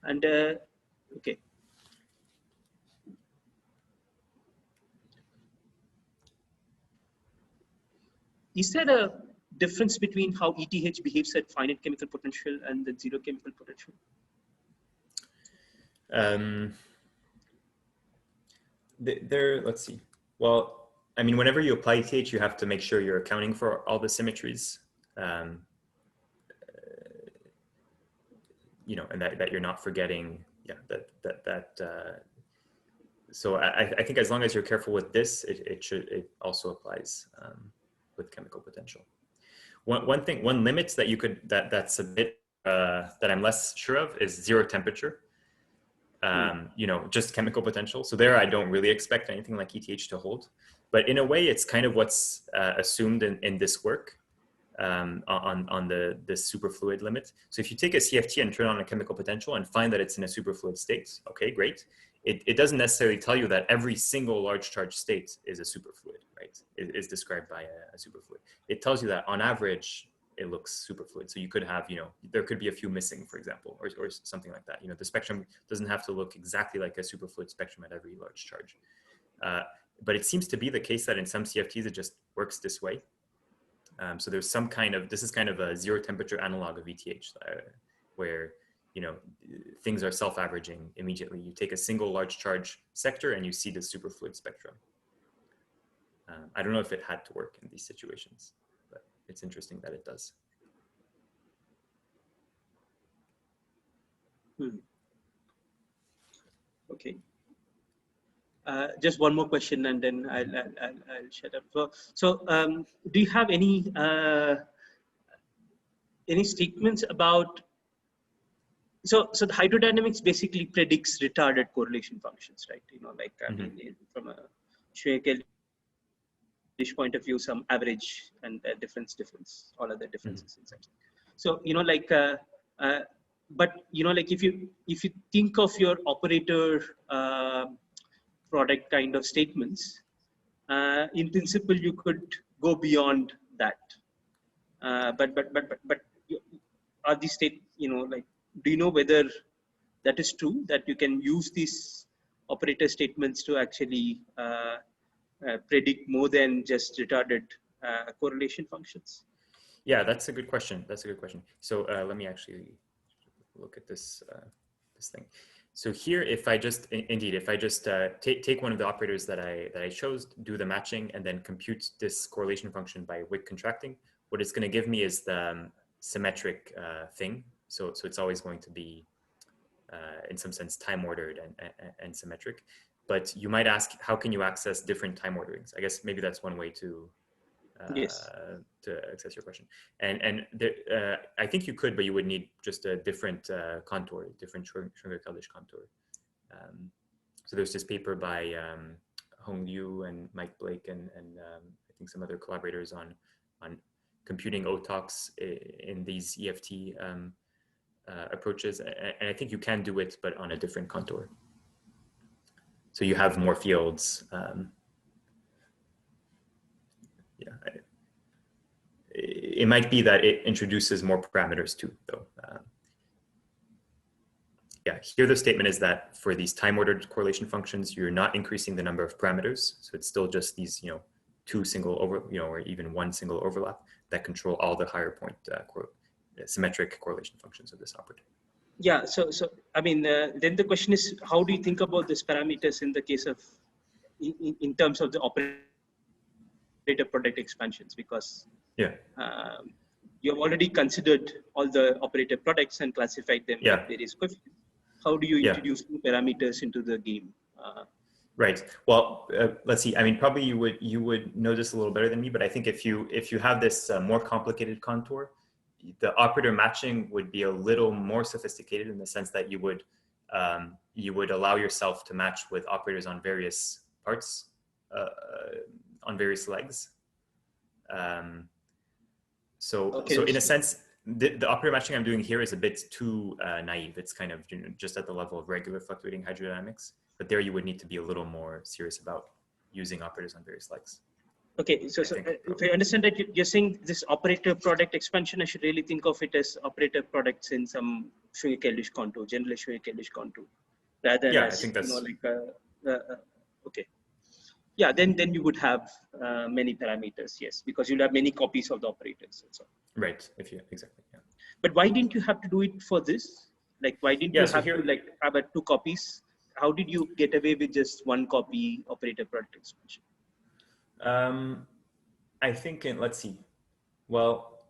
And okay. Is there a difference between how ETH behaves at finite chemical potential and the zero chemical potential? Let's see. Well, I mean, whenever you apply ETH, you have to make sure you're accounting for all the symmetries, and that you're not forgetting. Yeah, so I think as long as you're careful with this, it also applies with chemical potential. One limit that that's a bit that I'm less sure of is zero temperature. Just chemical potential. So there, I don't really expect anything like ETH to hold, but in a way, it's kind of what's assumed in this work on this superfluid limit. So if you take a CFT and turn on a chemical potential and find that it's in a superfluid state, okay, great. It doesn't necessarily tell you that every single large charge state is a superfluid, right? Is described by a superfluid. It tells you that on average, it looks superfluid. So you could have, there could be a few missing, for example, or something like that. The spectrum doesn't have to look exactly like a superfluid spectrum at every large charge. But it seems to be the case that in some CFTs, it just works this way. So there's this is kind of a zero temperature analog of ETH, where, things are self-averaging immediately. You take a single large charge sector and you see the superfluid spectrum. I don't know if it had to work in these situations, but it's interesting that it does. Okay. Just one more question, and then I'll shut up. So do you have any statements about? So the hydrodynamics basically predicts retarded correlation functions, right? From a Schwakel point of view, some average and difference, all other differences inside. So, like, but, like if you think of your operator product kind of statements, in principle, you could go beyond that. But are these like, do you know whether that is true, that you can use these operator statements to actually predict more than just retarded correlation functions? Yeah, that's a good question. So let me actually look at this this thing. So here, if I just take one of the operators that I chose, do the matching, and then compute this correlation function by Wick contracting, what it's going to give me is the symmetric thing. So it's always going to be, in some sense, time ordered and symmetric. But you might ask, how can you access different time orderings? I guess maybe that's one way to access your question. And I think you could, but you would need just a different contour, different Schwinger-Keldysh contour. So there's this paper by Hong Liu and Mike Blake and I think some other collaborators on computing OTOX in these EFT approaches. And I think you can do it, but on a different contour. So you have more fields. It might be that it introduces more parameters too, though. Here the statement is that for these time-ordered correlation functions, you're not increasing the number of parameters. So it's still just these, two single or even one single overlap that control all the higher point symmetric correlation functions of this operator. Yeah. So I mean, then the question is, how do you think about these parameters in the case of, in terms of the operator product expansions? Because you have already considered all the operator products and classified them with various coefficients. How do you introduce new parameters into the game? Right. Well, let's see. I mean, probably you would know this a little better than me, but I think if you have this more complicated contour, the operator matching would be a little more sophisticated in the sense that you would allow yourself to match with operators on various parts, on various legs. So in a sense, the operator matching I'm doing here is a bit too naive. It's kind of just at the level of regular fluctuating hydrodynamics, but there you would need to be a little more serious about using operators on various legs. Okay, so if I understand that you're saying this operator product expansion, I should really think of it as operator products in some Schwinger-Keldysh contour, generalized Schwinger-Keldysh contour, rather than as, I think that's... okay. Yeah, then you would have many parameters, yes, because you'll have many copies of the operators and so on. Right, exactly, yeah. But why didn't you have to do it for this? Like, why didn't you have to have 2 copies? How did you get away with just 1 copy operator product expansion? I think let's see. Well,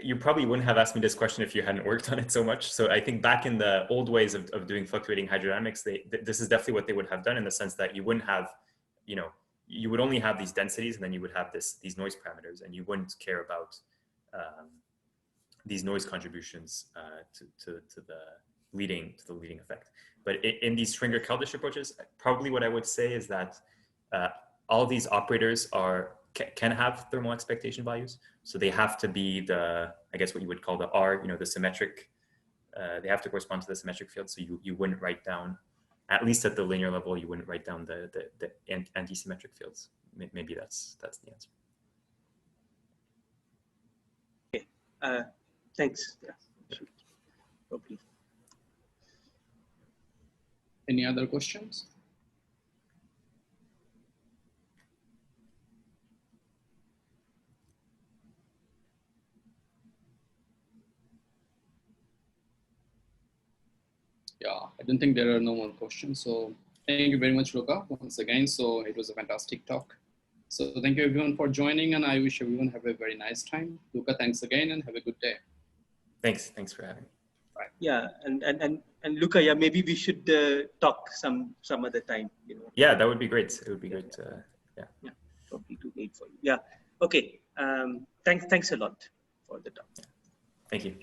you probably wouldn't have asked me this question if you hadn't worked on it so much. So I think back in the old ways of doing fluctuating hydrodynamics, this is definitely what they would have done, in the sense that you wouldn't have, you would only have these densities, and then you would have these noise parameters, and you wouldn't care about these noise contributions to the leading effect. But in these Schwinger-Keldysh approaches, probably what I would say is that all these operators can have thermal expectation values. So they have to be I guess what you would call the R, the symmetric, they have to correspond to the symmetric field. So you wouldn't write down, at least at the linear level, you wouldn't write down the anti-symmetric fields. Maybe that's the answer. Okay, thanks. Yeah. Okay. Any other questions? Yeah, I don't think there are no more questions. So thank you very much, Luca, once again. So it was a fantastic talk. So thank you everyone for joining, and I wish everyone have a very nice time. Luca, thanks again, and have a good day. Thanks for having me. Bye. Yeah, and Luca, yeah, maybe we should talk some other time. Yeah, that would be great. It would be great. Yeah. Probably too late for you. Yeah. Okay. Thanks a lot for the talk. Thank you.